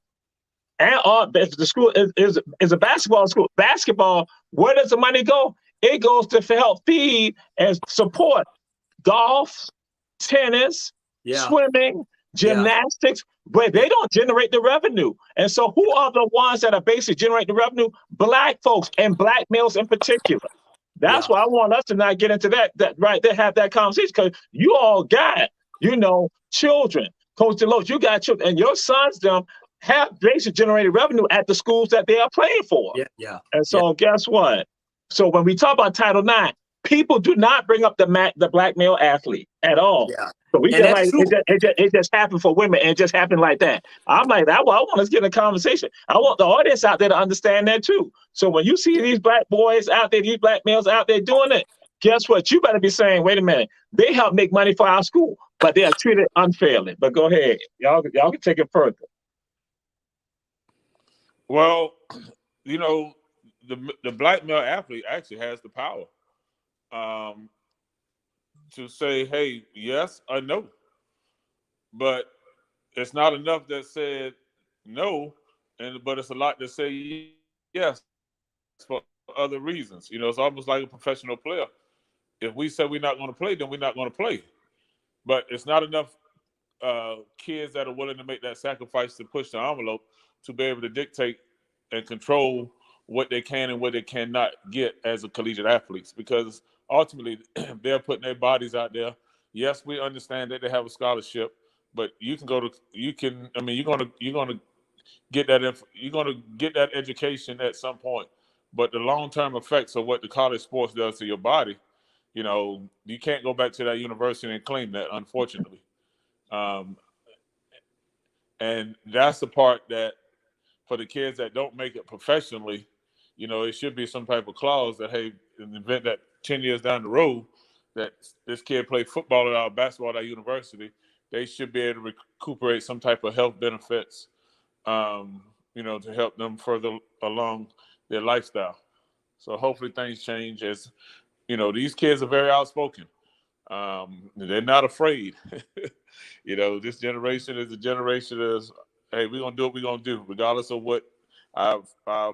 and if the school is a basketball school, basketball, where does the money go? It goes to help feed and support golf, tennis, swimming, gymnastics, but they don't generate the revenue. And so who are the ones that are basically generating the revenue? Black folks and black males in particular. That's why I want us to not get into that right there, have that conversation, because you all got, you know, children. Coach DeLoach, you got children, and your sons, them, have basically generated revenue at the schools that they are playing for. And so guess what? So when we talk about Title IX, people do not bring up the black male athlete at all. So we just like it just happened for women, and it just happened like that. I'm like, I want us to get in a conversation. I want the audience out there to understand that too. So when you see these black boys out there, these black males out there doing it, guess what? You better be saying, wait a minute, they help make money for our school, but they are treated unfairly. But go ahead, y'all can take it further. Well, you know, the black male athlete actually has the power to say, hey, yes or no. But it's not enough that said no, but it's a lot to say yes for other reasons. You know, it's almost like a professional player. If we say we're not going to play, then we're not going to play. But it's not enough kids that are willing to make that sacrifice to push the envelope to be able to dictate and control what they can and what they cannot get as a collegiate athletes, because ultimately they're putting their bodies out there. Yes, we understand that they have a scholarship, but you're going to get that education at some point. But the long-term effects of what the college sports does to your body, you know, you can't go back to that university and claim that, unfortunately. And that's the part that, for the kids that don't make it professionally, you know, it should be some type of clause that, hey, in the event that 10 years down the road that this kid played football at our basketball at our university, they should be able to recuperate some type of health benefits, you know, to help them further along their lifestyle. So hopefully things change. As you know, these kids are very outspoken. They're not afraid. You know, this generation is a generation of, hey, we're going to do what we're going to do, regardless of what our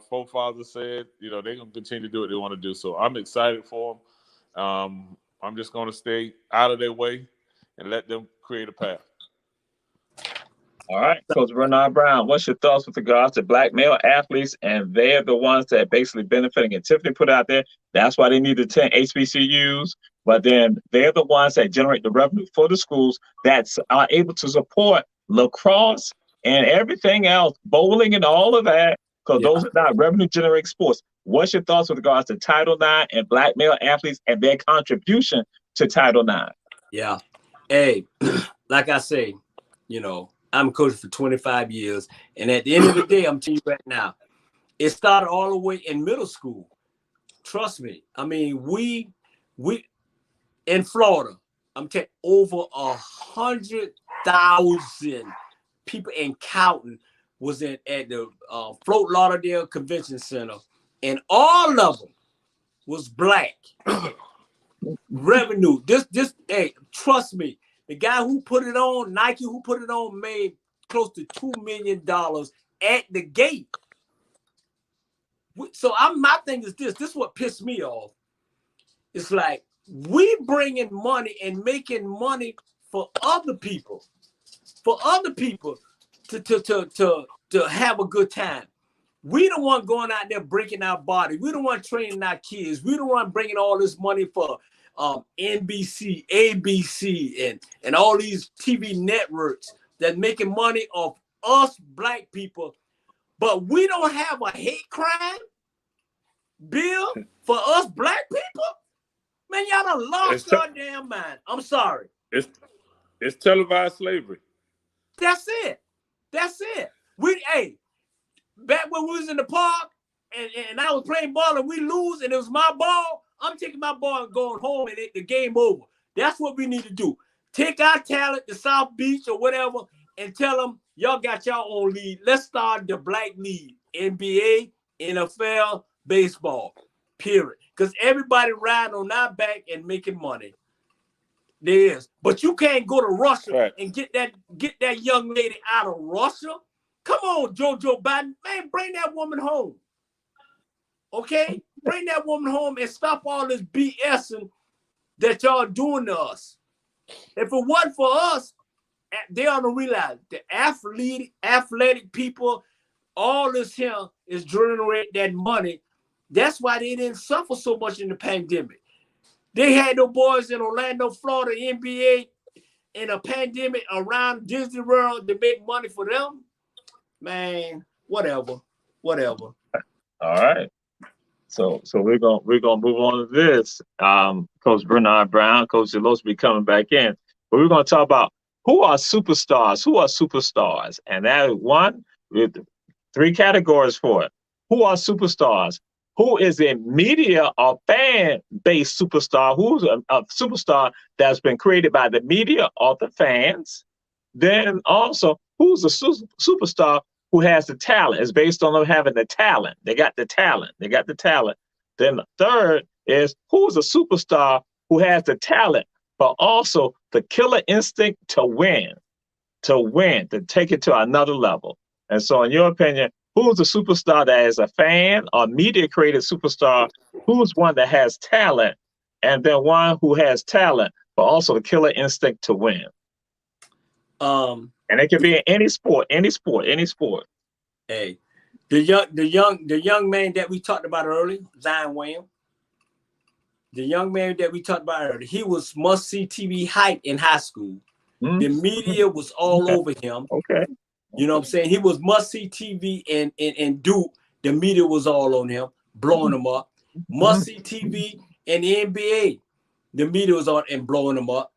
forefathers said. You know, they're going to continue to do what they want to do. So I'm excited for them. I'm just going to stay out of their way and let them create a path. All right, Coach Bernard Brown, what's your thoughts with regards to black male athletes? And they're the ones that basically benefiting. And Tiffany put out there, that's why they need the 10 HBCUs. But then they're the ones that generate the revenue for the schools that are able to support lacrosse and everything else, bowling and all of that, because those are not revenue-generating sports. What's your thoughts with regards to Title IX and black male athletes and their contribution to Title IX? Yeah. Hey, like I say, you know, I'm a coach for 25 years. And at the end of the day, I'm telling you right now, it started all the way in middle school. Trust me. I mean, we in Florida, I'm telling over 100,000 people and counting was at the Fort Lauderdale Convention Center, and all of them was black. Revenue. This, hey, trust me, the guy who put it on, Nike, who put it on, made close to $2 million at the gate. So my thing is this. This is what pissed me off. It's like we bringing money and making money for other people, to have a good time. We don't want going out there breaking our body. We don't want training our kids. We don't want bringing all this money for NBC, ABC, and all these TV networks that making money off us black people. But we don't have a hate crime bill for us black people. Man, y'all done lost your damn mind. I'm sorry. It's televised slavery. That's it. Back when we was in the park and I was playing ball and we lose and it was my ball, I'm taking my ball and going home and the game over. That's what we need to do. Take our talent to South Beach or whatever and tell them, y'all got your own league. Let's start the black league, NBA, NFL, baseball, period. Because everybody riding on our back and making money. There is. But you can't go to Russia and get that young lady out of Russia. Come on, Jojo Biden. Man, bring that woman home. Okay? Bring that woman home and stop all this BSing that y'all doing to us. If it wasn't for us, they ought to realize the athletic people, all this here is generating that money. That's why they didn't suffer so much in the pandemic. They had the boys in Orlando, Florida, NBA, in a pandemic around Disney World to make money for them. Man, whatever. All right. So we're gonna move on to this. Coach Bernard Brown, Coach Delos will be coming back in. But we're gonna talk about who are superstars. And that is one with 3 categories for it. Who are superstars? Who is a media or fan-based superstar? Who's a superstar that's been created by the media or the fans? Then also, who's a superstar who has the talent? It's based on them having the talent. They got the talent. Then the third is who's a superstar who has the talent, but also the killer instinct to win, to take it to another level. And so in your opinion, who's a superstar that is a fan or media-created superstar? Who's one that has talent? And then one who has talent, but also the killer instinct to win. And it can be in any sport. Hey, the young man that we talked about earlier, Zion Williams. The young man that we talked about earlier, he was must-see TV hype in high school. Mm-hmm. The media was all over him. Okay. You know what I'm saying? He was must-see TV and Duke. The media was all on him, blowing him up. Must-see TV and the NBA. The media was on and blowing him up.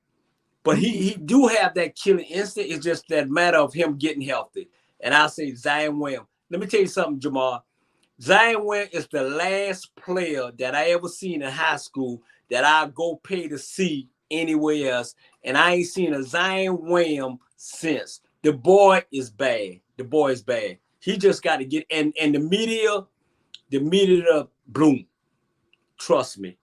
But he do have that killing instinct. It's just that matter of him getting healthy. And I'll say Zion Williams. Let me tell you something, Jamal. Zion Williams is the last player that I ever seen in high school that I go pay to see anywhere else. And I ain't seen a Zion Williams since. The boy is bad. He just got to get, and the media bloom. Trust me.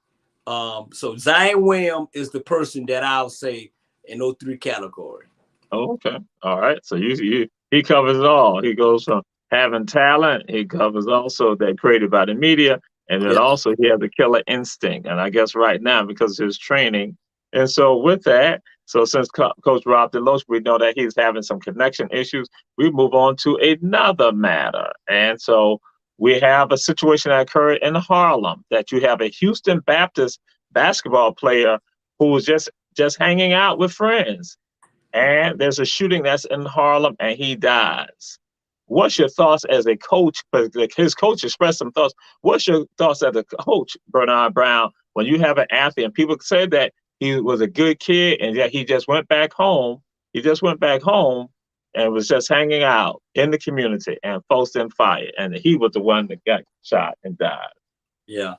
So Zion Williams is the person that I'll say in those 3 categories. Oh, okay. All right. So he covers it all. He goes from having talent. He covers also that created by the media. And then also he has the killer instinct. And I guess right now, because of his training. And so with that, so since Coach Rob Deloach, we know that he's having some connection issues, we move on to another matter. And so we have a situation that occurred in Harlem, that you have a Houston Baptist basketball player who was just hanging out with friends. And there's a shooting that's in Harlem and he dies. What's your thoughts as a coach? But his coach expressed some thoughts. What's your thoughts as a coach, Bernard Brown, when you have an athlete and people said that he was a good kid and yet he just went back home. And was just hanging out in the community and folks didn't fire. And he was the one that got shot and died. Yeah.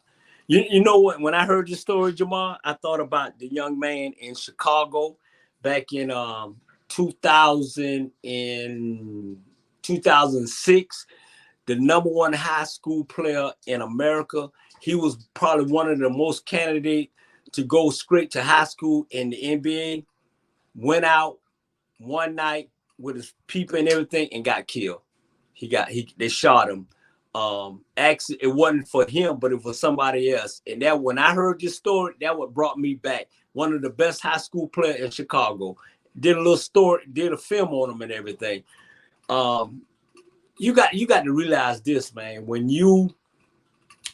You know what? When I heard this story, Jamal, I thought about the young man in Chicago back in 2006, the #1 high school player in America. He was probably one of the most candidates to go straight to high school in the NBA. Went out one night with his people and everything and got killed. They shot him. Actually, it wasn't for him, but it was somebody else. And that when I heard this story, that what brought me back. One of the best high school players in Chicago. Did a little story, did a film on him and everything. You got to realize this, man. When you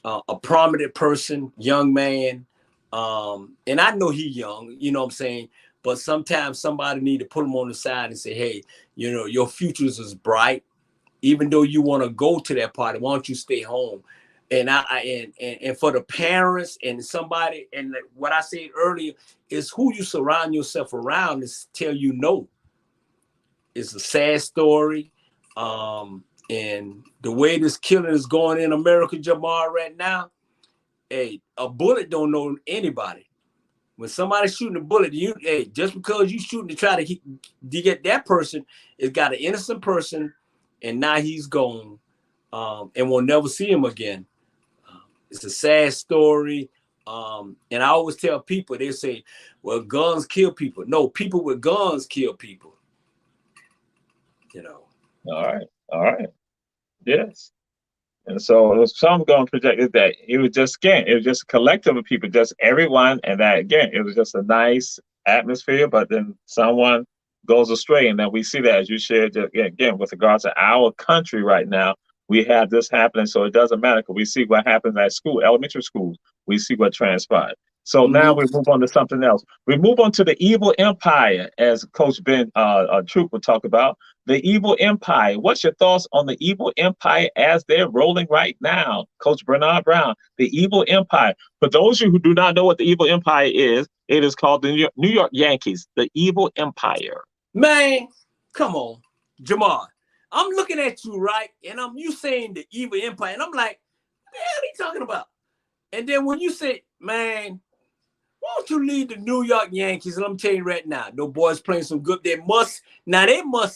a prominent person, young man, and I know he's young, you know what I'm saying, but sometimes somebody need to put him on the side and say, hey, you know, your futures is bright. Even though you want to go to that party, why don't you stay home? And and for the parents and somebody, and what I said earlier is who you surround yourself around is tell you no. It's a sad story. And the way this killing is going in America, Jamal, right now, hey, a bullet don't know anybody. When somebody's shooting a bullet, just because you shooting to try to get that person, it's got an innocent person, and now he's gone, and we'll never see him again. It's a sad story. And I always tell people, they say, well, guns kill people. No, people with guns kill people. You know. All right. Yes. And so some going to project is that it was just a collective of people, just everyone, and that again, it was just a nice atmosphere, but then someone goes astray. And then we see that, as you shared again, with regards to our country right now, we have this happening. So it doesn't matter because we see what happens at school, elementary schools. We see what transpired. So now we move on to something else. We move on to the evil empire, as Coach Ben Troop will talk about. The evil empire. What's your thoughts on the evil empire as they're rolling right now? Coach Bernard Brown, the evil empire. For those of you who do not know what the evil empire is, it is called the New York Yankees, the evil empire. Man, come on, Jamal. I'm looking at you, right? And you saying the evil empire. And I'm like, what the hell are you talking about? And then when you say, man, why don't you leave the New York Yankees? And I'm telling you right now, the boys playing some good. They must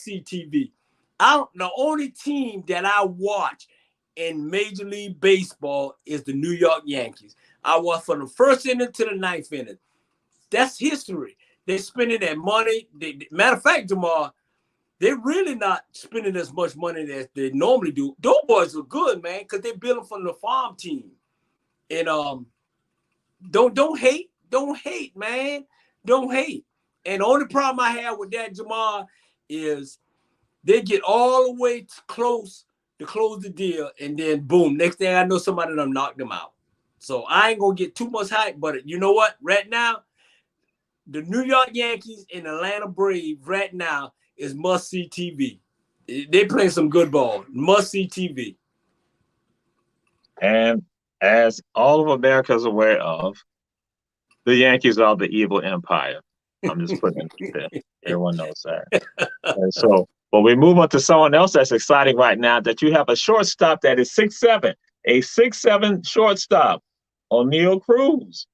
see TV. The only team that I watch in Major League Baseball is the New York Yankees. I watch from the first inning to the ninth inning. That's history. They're spending that money. Matter of fact, Jamal, they're really not spending as much money as they normally do. Those boys are good, man, because they're building from the farm team. And don't hate, man. Don't hate. And the only problem I have with that, Jamal, is they get all the way close to close the deal, and then boom, next thing I know, somebody done knocked them out. So I ain't gonna get too much hype, but you know what? Right now, the New York Yankees and Atlanta Braves right now is must-see TV. They play some good ball. Must-see TV. And as all of America is aware of, the Yankees are the evil empire. I'm just putting it there. Everyone knows that. And so, but we move on to someone else that's exciting right now, that you have a shortstop that is 6'7", a 6'7" shortstop, O'Neal Cruz.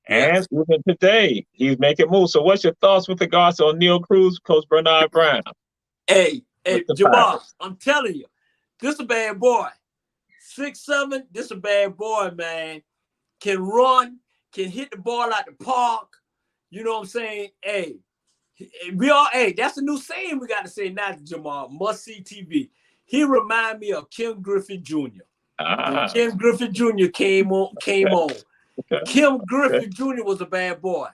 And even today, he's making moves. So what's your thoughts with regards to O'Neal Cruz, Coach Bernard Brown? Hey, Jamal, I'm telling you, this is a bad boy. 6'7", this is a bad boy, man. Can run, can hit the ball out the park. You know what I'm saying? Hey, that's a new saying we got to say now, Jamal. Must see TV. He remind me of Ken Griffey Jr. Ken Griffey Jr. came on. Ken Griffey Jr. was a bad boy.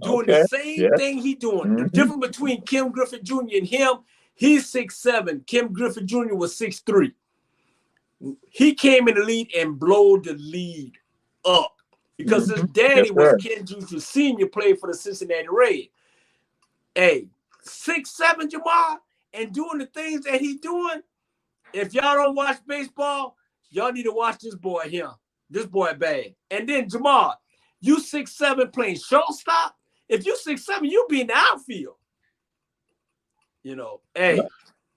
Doing the same thing he doing. The difference between Ken Griffey Jr. and him, he's 6'7". Ken Griffey Jr. was 6'3". He came in the lead and blowed the lead up because his daddy was Ken Jr. Sr., played for the Cincinnati Reds. Hey, 6'7", Jamal, and doing the things that he's doing. If y'all don't watch baseball, y'all need to watch this boy here. This boy bad. And then Jamal, you 6'7" playing shortstop. If you 6'7", you be in the outfield. You know, hey,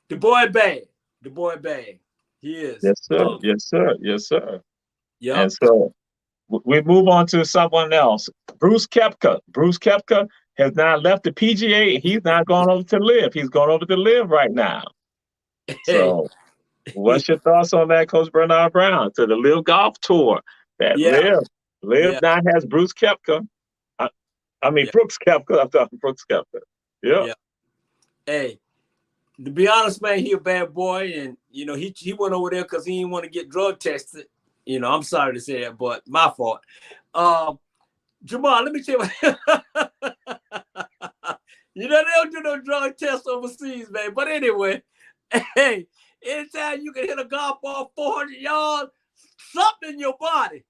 the boy bad. The boy bad. He is. Yes, sir. Yes, sir. Yes, sir. Yeah. And so we move on to someone else. Bruce Koepka. Bruce Koepka has now left the PGA. He's not going over to live. He's going over to live right now. Hey, So, what's your thoughts on that, Coach Bernard Brown? To the Live Golf Tour that yeah, Live yeah, now has Bruce Koepka. I mean yeah, Brooks Koepka. I'm talking Brooks Koepka. Yeah. yeah. Hey, to be honest, man, he a bad boy, and he went over there because he didn't want to get drug tested. I'm sorry to say that, but my fault. Jamal, let me tell you. They don't do no drug tests overseas, man. But anyway, hey, anytime you can hit a golf ball 400 yards, something in your body.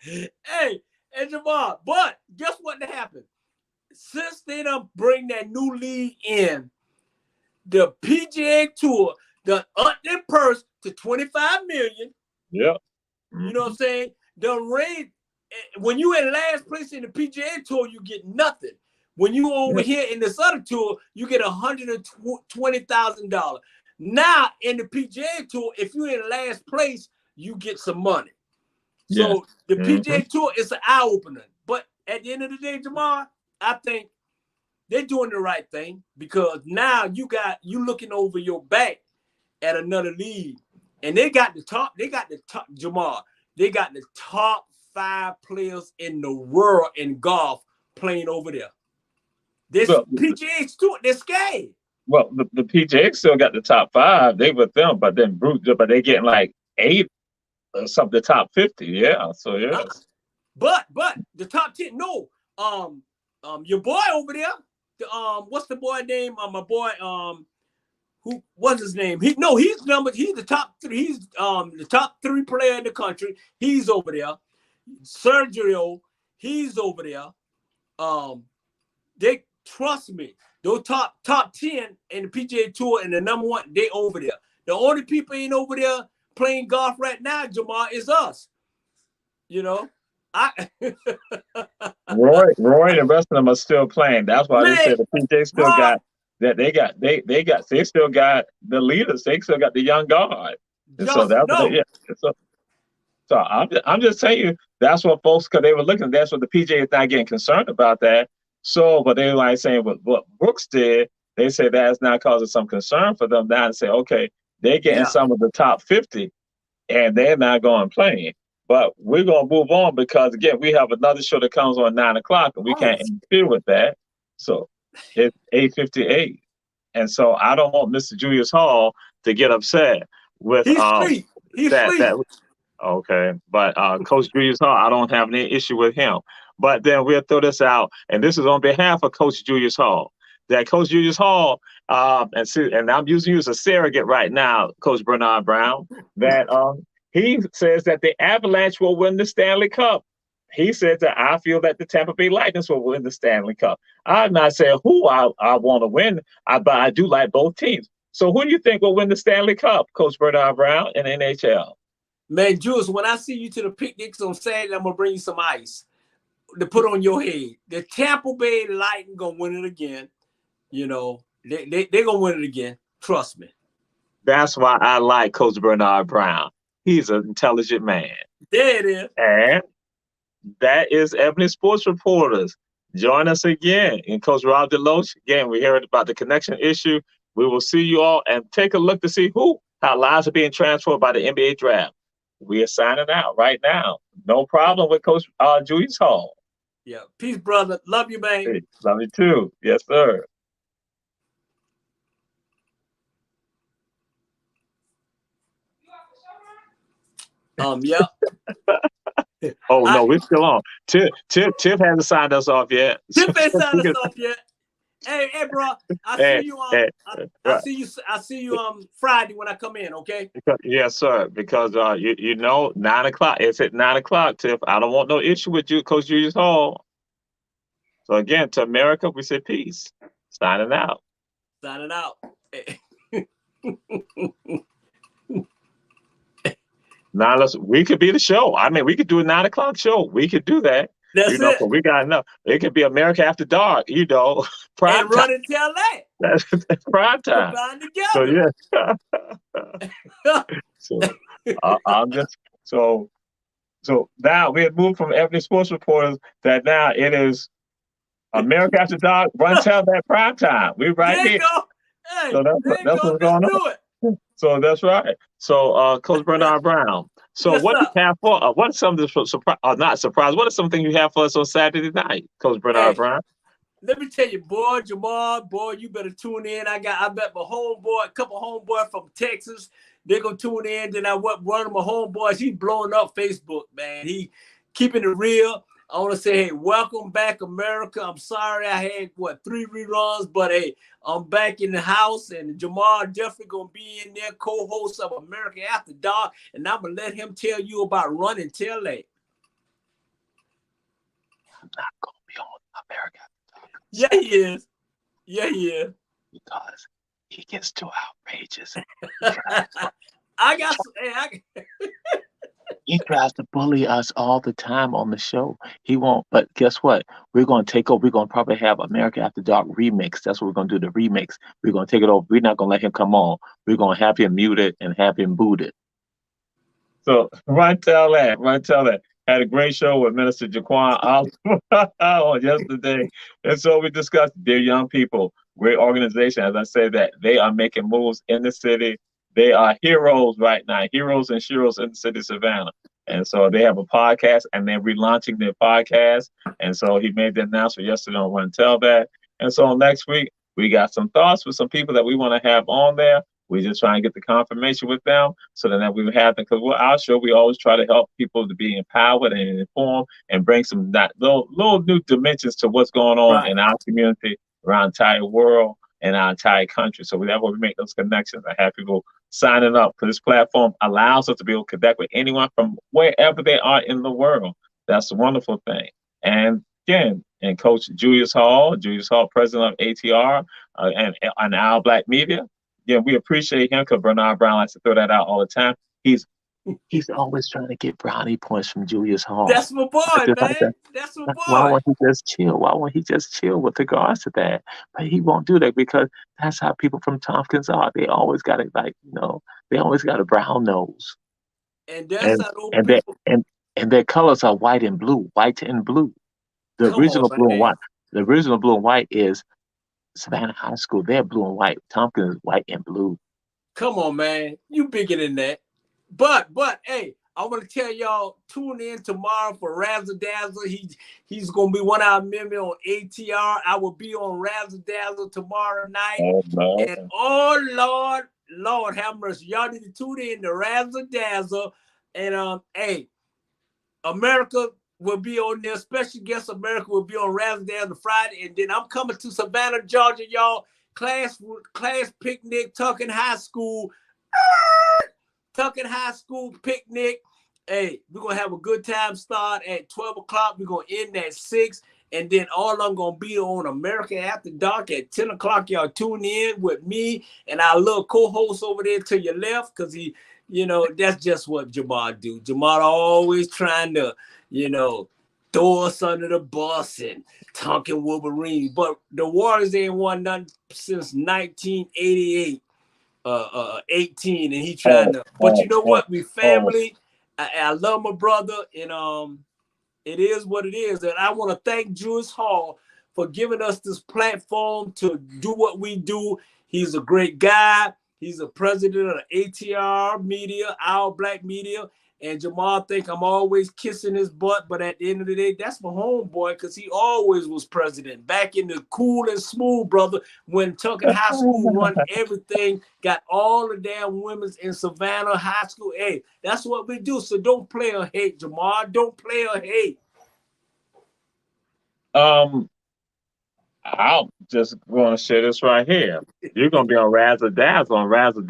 Hey, and Jamal, but guess what happened? Since they done bring that new league in, the PGA Tour done up their purse to $25 million. Yeah. You know what I'm saying? Done raised. When you in last place in the PGA Tour, you get nothing. When you over here in this other tour, you get $120,000. Now in the PGA Tour, if you're in last place, you get some money. So the PGA Tour is an eye opener. But at the end of the day, Jamal, I think they're doing the right thing, because now you looking over your back at another league, and they got the top, Jamal. They got the top 5 players in the world in golf playing over there. This PGA Tour, they're scared. Well, the PGA still got the top 5. They with them, but then but they getting like 8 or something, the top 50. Yeah. So yeah. But the top 10, no. Your boy over there, what's the boy name? My boy, what's his name? He's the top 3. He's the top 3 player in the country. He's over there. Sergio, he's over there. They trust me. Those top 10 in the PGA Tour and the number 1, they over there. The only people ain't over there playing golf right now, Jamal, is us. Roy and the rest of them are still playing. That's why they said the PGA still got that. They still got the leaders. They still got the young guard. And so that's So I'm just telling you, that's what folks, because they were looking. That's what the PGA is not getting concerned about that. So, but they were like saying what Brooks did. They say that's not causing some concern for them now, and say, okay, they're getting some of the top 50, and they're not going playing. But we're going to move on, because again, we have another show that comes on 9 o'clock, and we can't interfere with that. So it's 8:58, and so I don't want Mr. Julius Hall to get upset with He's free. Okay, but Coach Julius Hall, I don't have any issue with him. But then we'll throw this out, and this is on behalf of Coach Julius Hall. That Coach Julius Hall, and I'm using you as a surrogate right now, Coach Bernard Brown, that he says that the Avalanche will win the Stanley Cup. He says that I feel that the Tampa Bay Lightning will win the Stanley Cup. I'm not saying who I want to win, but I do like both teams. So who do you think will win the Stanley Cup, Coach Bernard Brown in NHL? Man, Jules, when I see you to the picnics on Saturday, I'm going to bring you some ice to put on your head. The Tampa Bay Lightning going to win it again. They're going to win it again. Trust me. That's why I like Coach Bernard Brown. He's an intelligent man. There it is. And that is Ebony Sports Reporters. Join us again. And Coach Rob DeLoach, again, we heard about the connection issue. We will see you all and take a look to see how lives are being transferred by the NBA draft. We are signing out right now. No problem with Coach Julius Hall. Yeah. Peace, brother. Love you, man. Hey, love you too. Yes, sir. Yeah. No, we're still on. Tip hasn't signed us off yet. Tip ain't signed us off yet. Hey, bro. I see you Friday when I come in, okay? Yes, sir. Because 9 o'clock. It's at 9 o'clock, Tip. I don't want no issue with you, Coach Julius Hall. So again, to America, we say peace. Signing out. Now we could be the show. I mean, we could do a 9 o'clock show. We could do that. That's it. So we got enough. It could be America After Dark, prime and run and tell that. That's prime time. So yeah. So now we have moved from Ebony Sports Reporters that now it is America After Dark, Run Tell That Prime Time. We right There you here. go. Hey, So there you that's go. what's Let's going on. do it. So that's right. So Coach Bernard Brown. So Yes, what do sir. you have for what are some of the surprise not surprise? What are some things you have for us on Saturday night, Coach Bernard Hey, Brown? let me tell you, boy, Jamal, boy, you better tune in. I bet my homeboy, a couple homeboys from Texas, they're gonna tune in. Then I went one of my homeboys, he's blowing up Facebook, man. He keeping it real. I want to say, hey, welcome back, America. I'm sorry I had 3 reruns, but hey, I'm back in the house, and Jamal definitely gonna be in there, co-host of America After Dark, and I'm gonna let him tell you about Run and Tell That. I'm not gonna be on America After Dark. Yeah, he is. Yeah, he is. Because he gets too outrageous. I got some. He tries to bully us all the time on the show. He won't. But guess what? We're going to take over. We're going to probably have America After Dark remix. That's what we're going to do, the remix. We're going to take it over. We're not going to let him come on. We're going to have him muted and have him booted. So Run Tell That. Had a great show with Minister Jaquan on yesterday. And so we discussed their young people, great organization. As I say that, they are making moves in the city. They are heroes right now, heroes and sheroes in the city of Savannah. And so they have a podcast, and they're relaunching their podcast. And so he made the announcement yesterday on Run Tell That. And so next week, we got some thoughts with some people that we want to have on there. We just try and get the confirmation with them so that we would have them. Because our show, we always try to help people to be empowered and informed and bring some little new dimensions to what's going on in our community, around the entire world, and our entire country. So that's why we make those connections. I have people signing up because this platform allows us to be able to connect with anyone from wherever they are in the world. That's a wonderful thing. And again, and Coach Julius Hall, president of ATR and Our Black Media. Yeah, we appreciate him because Bernard Brown likes to throw that out all the time. He's always trying to get brownie points from Julius Hall. That's my boy, man. That's my boy. Why won't he just chill? Why won't he just chill with regards to that? But he won't do that because that's how people from Tompkins are. They always got it, they always got a brown nose. And that's how those people. And their colors are white and blue. The original blue and white is Savannah High School. They're blue and white. Tompkins is white and blue. Come on, man. You bigger than that. But hey, I want to tell y'all, tune in tomorrow for Razzle Dazzle. He's gonna be one of our members on ATR. I will be on Razzle Dazzle tomorrow night. Oh, no. And Lord have mercy. Y'all need to tune in to Razzle Dazzle. And hey, America will be on there. Special guest America will be on Razzle Dazzle Friday. And then I'm coming to Savannah, Georgia, y'all. Class picnic, Tucking High School. Tucking High School picnic. Hey, we're going to have a good time. Start at 12 o'clock. We're going to end at 6. And then all I'm going to be on America After Dark at 10 o'clock. Y'all tune in with me and our little co-host over there to your left because he, that's just what Jamal do. Jamal always trying to, throw us under the bus and talking Wolverine. But the Warriors ain't won nothing since 1988. 18, and he trying to. But you know what? We family. I love my brother, and it is what it is. And I want to thank Julius Hall for giving us this platform to do what we do. He's a great guy. He's a president of the ATR Media, Our Black Media. And Jamal think I'm always kissing his butt, but at the end of the day, that's my homeboy because he always was president. Back in the cool and smooth, brother, when Tucking High School run everything, got all the damn women's in Savannah High School. Hey, that's what we do. So don't play or hate, Jamal. Don't play or hate. I'll just going to share this right here. You're going to be on Razzle Dazzle. On Razzle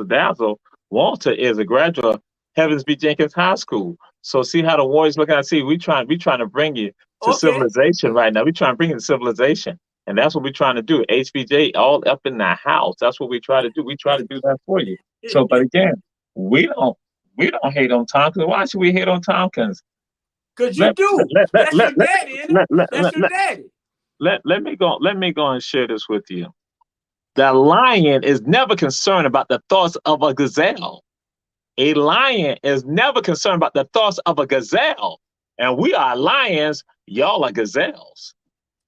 Dazzle, Walter is a graduate of Heavens B. Jenkins High School. So see how the Warriors look at. See, we trying to bring you to civilization right now. We trying to bring you to civilization. And that's what we're trying to do. HBJ all up in the house. That's what we try to do. We try to do that for you. So, but again, we don't hate on Tompkins. Why should we hate on Tompkins? Because you do. That's your daddy, isn't it? That's your daddy. Let me go and share this with you. The lion is never concerned about the thoughts of a gazelle. A lion is never concerned about the thoughts of a gazelle. And we are lions, y'all are gazelles.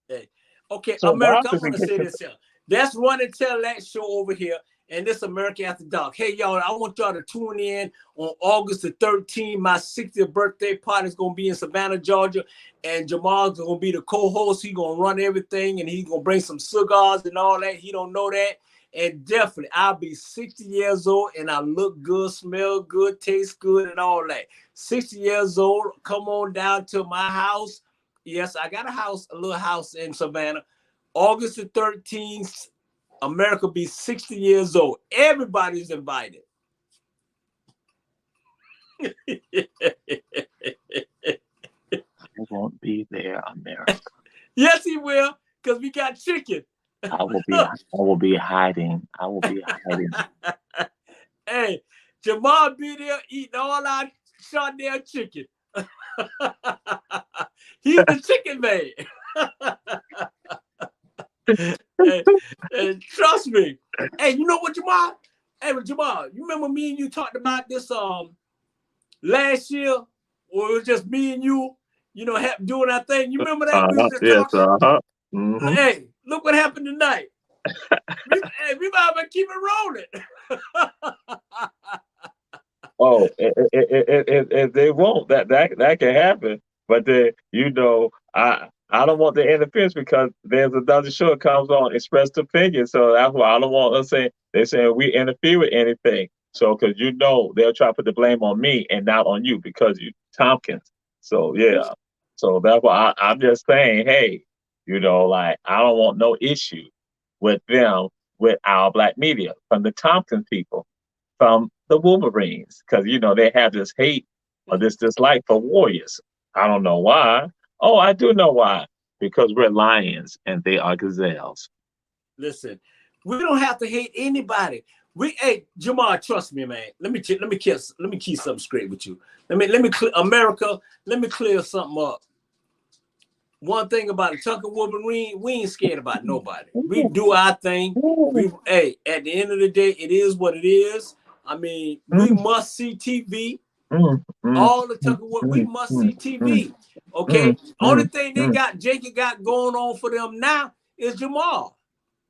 Hey. Okay, So America, I want to say this here. That's Run and Tell That show over here. And this America After Dark. Hey, y'all, I want y'all to tune in on August the 13th. My 60th birthday party is going to be in Savannah, Georgia. And Jamal's going to be the co-host. He's going to run everything, and he's going to bring some cigars and all that. He don't know that. And definitely, I'll be 60 years old, and I look good, smell good, taste good, and all that. 60 years old, come on down to my house. Yes, I got a little house in Savannah. August the 13th. America be 60 years old. Everybody's invited. I won't be there, America. Yes, he will, because we got chicken. I will be hiding. I will be hiding. Hey, Jamal be there eating all our Chardonnay chicken. He's the chicken man. And trust me. Hey, you know what, Jamal? Hey, Jamal, you remember me and you talked about this last year, or it was just me and you, doing our thing. You remember that? We was just talking. Mm-hmm. Hey, look what happened tonight. we might have to keep it rolling. Oh, if they won't, that can happen. But then, I don't want the interference because there's another show that comes on, Expressed Opinion. So that's why I don't want to say, they're saying we interfere with anything. So, because they'll try to put the blame on me and not on you because you Tompkins. So, yeah. So that's why I'm just saying, hey, I don't want no issue with them, with our black media, from the Tompkins people, from the Wolverines, because, they have this hate or this dislike for Warriors. I don't know why. Oh, I do know why. Because we're lions and they are gazelles. Listen, we don't have to hate anybody. Hey, Jamal, trust me, man. Let me keep something straight with you. Let me clear America. Let me clear something up. One thing about the Tucker Wolverine, we ain't scared about nobody. We do our thing. At the end of the day, it is what it is. I mean, we must see TV. All the Tucker Wolverine, we must see TV. Okay, only thing Jacob got going on for them now is Jamal.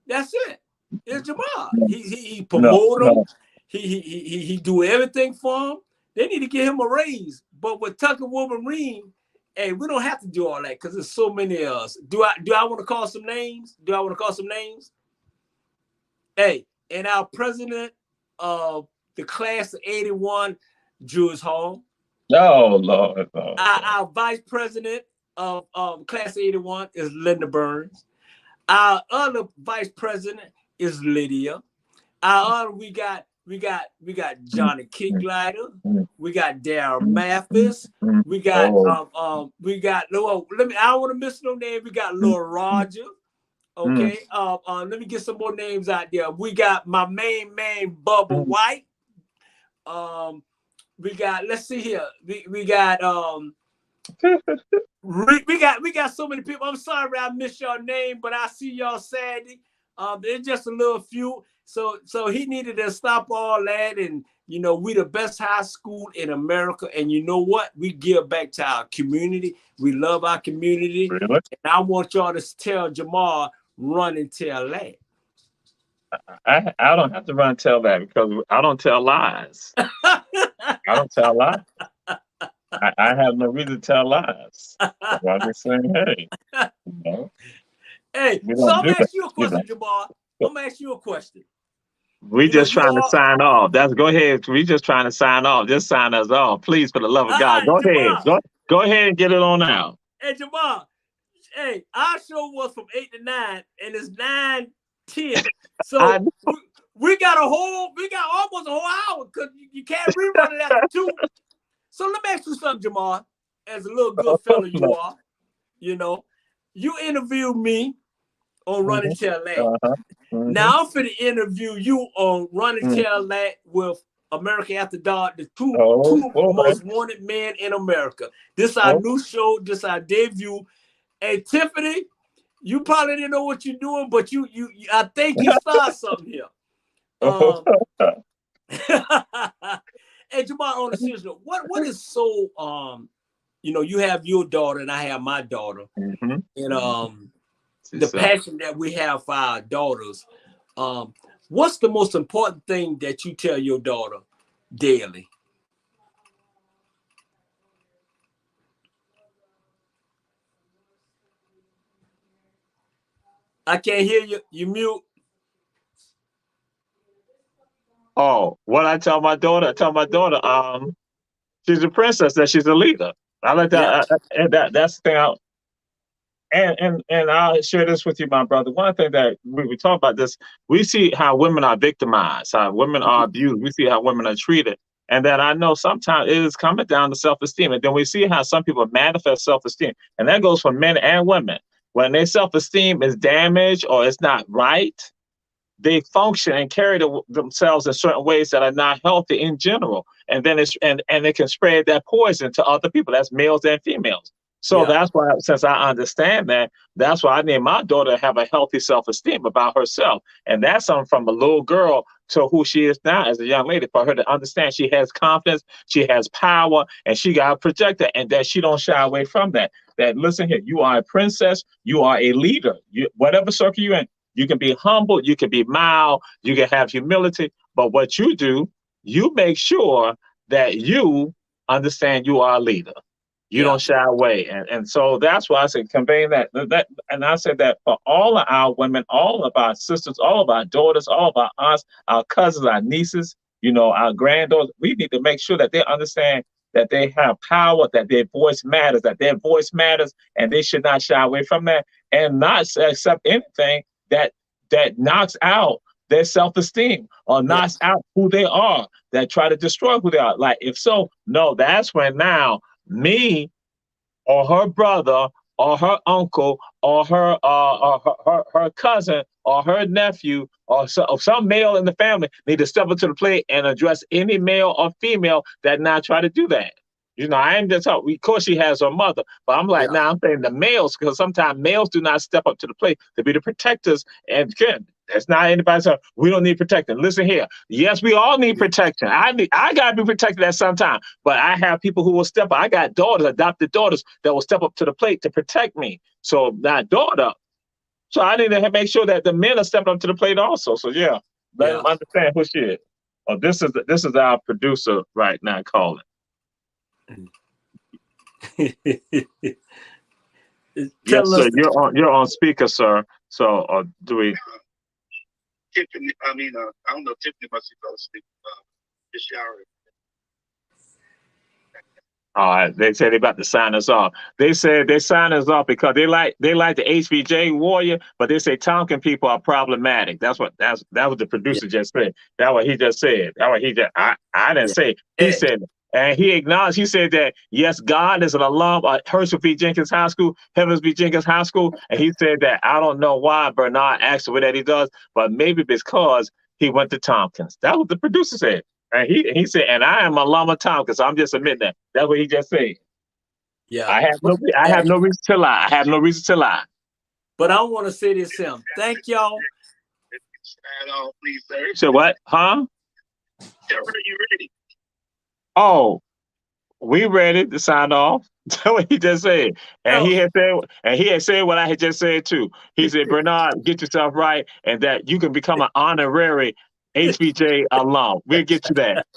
That's it. It's Jamal. He promote them. He do everything for them. They need to give him a raise. But with Tucker Wolverine, hey, we don't have to do all that because there's so many of us. Do I want to call some names? Hey, and our president of the class of '81, Jules Hall. Oh, Lord. Our vice president of class of '81 is Linda Burns. Our other vice president is Lydia. We got Johnny Kicklighter. We got Darryl Mathis. We got I don't want to miss no name. We got Lil Roger. Okay. Let me get some more names out there. We got my main man Bubba White. We got, let's see here. We got we got so many people. I'm sorry I missed your name, but I see y'all Saturday. There's just a little few. So he needed to stop all that, and we the best high school in America, and you know what? We give back to our community. We love our community. Really? And I want y'all to tell Jamal, run and tell that. I don't have to run and tell that because I don't tell lies. I don't tell lies. I have no reason to tell lies. I'm just saying, hey. Hey, so I'm going to ask you a question, Jamal. I'm going to ask you a question. We just trying to sign off. Go ahead. We just trying to sign off. Just sign us off. Please, for the love of God. Go ahead. Go ahead and get it on out. Hey, Jamal. Hey, our show was from 8 to 9, and it's 9:10. So we got almost a whole hour because you can't rerun it after 2. So let me ask you something, Jamal. As a little good fella you are, you interviewed me on Run and Tell That. Now I'm finna interview you on Run and Tell That with America After Dark, the two most wanted men in America. This is our new show. This is our debut. Hey, Tiffany, you probably didn't know what you're doing, but I think you started something here. Hey, Jamal, on the serious note, what is so you have your daughter and I have my daughter, Mm-hmm. and the passion that we have for our daughters. What's the most important thing that you tell your daughter daily? I can't hear you. You mute. Oh, what I tell my daughter? She's a princess. That she's a leader. I like that. Yeah. That's the thing. And I'll share this with you, my brother. One thing that we talk about this, we see how women are victimized, how women are abused. We see how women are treated. And that I know sometimes it is coming down to self-esteem. And then we see how some people manifest self-esteem. And that goes for men and women. When their self-esteem is damaged or it's not right, they function and carry themselves in certain ways that are not healthy in general. And then and it can spread that poison to other people. That's males and females. So that's why, since I understand that, that's why I need my daughter to have a healthy self-esteem about herself. And that's something from a little girl to who she is now as a young lady, for her to understand she has confidence, she has power, and she got to project that, and that she don't shy away from that. That, listen here, you are a princess, you are a leader. Whatever circle you're in, you can be humble, you can be mild, you can have humility, but what you do, you make sure that you understand you are a leader. You don't shy away. And so that's why I said conveying that. And I said that for all of our women, all of our sisters, all of our daughters, all of our aunts, our cousins, our nieces, our granddaughters, we need to make sure that they understand that they have power, that their voice matters, and they should not shy away from that and not accept anything that knocks out their self-esteem or knocks out who they are, that try to destroy who they are. Like, if so, no, that's when now me or her brother or her uncle or her cousin or her nephew or some male in the family need to step up to the plate and address any male or female that not try to do that. I ain't just talking. Of course, she has her mother, but I'm like, I'm saying the males, because sometimes males do not step up to the plate to be the protectors. And that's not anybody's saying we don't need protection. Listen here. Yes, we all need protection. I gotta be protected at some time. But I have people who will step up. I got daughters, adopted daughters, that will step up to the plate to protect me. So that daughter. So I need to make sure that the men are stepping up to the plate also. So let them understand who she is. Oh, this is our producer right now calling. Yes, sir. You're on speaker, sir. So do we? Tiffany, I don't know. Tiffany must have fell asleep. Just showering. All right. They said they about to sign us off. They said they sign us off because they like the HBJ Warrior, but they say Tonkin people are problematic. That's what the producer just said. That's what he just said. That what he just. I didn't say. He said it. And he acknowledged, he said that, yes, God is an alum at Herschel V. Jenkins High School, Heavens V. Jenkins High School. And he said that, I don't know why Bernard asked what that he does, but maybe because he went to Tompkins. That's what the producer said. And he said, and I am an alum of Tompkins, so I'm just admitting that. That's what he just said. Yeah. I have no reason to lie. I have no reason to lie. But I want to say this, Sam. Thank y'all. Please, sir. So what? Huh? Are you ready? Oh, we ready to sign off. That's what he just said. And he had said what I had just said too. He said, Bernard, get yourself right, and that you can become an honorary HBJ alum. We'll get you that.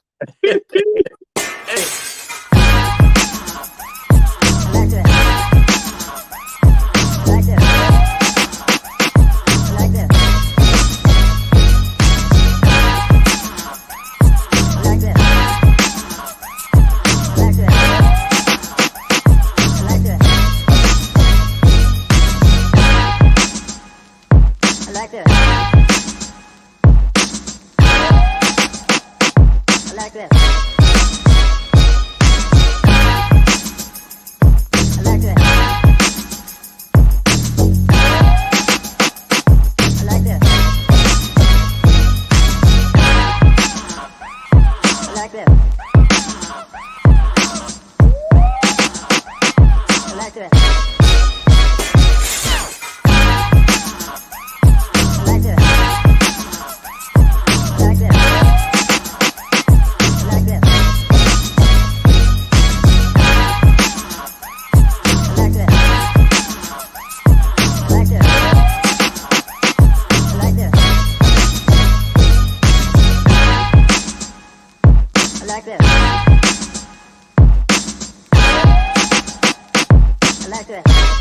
I like that. I like that.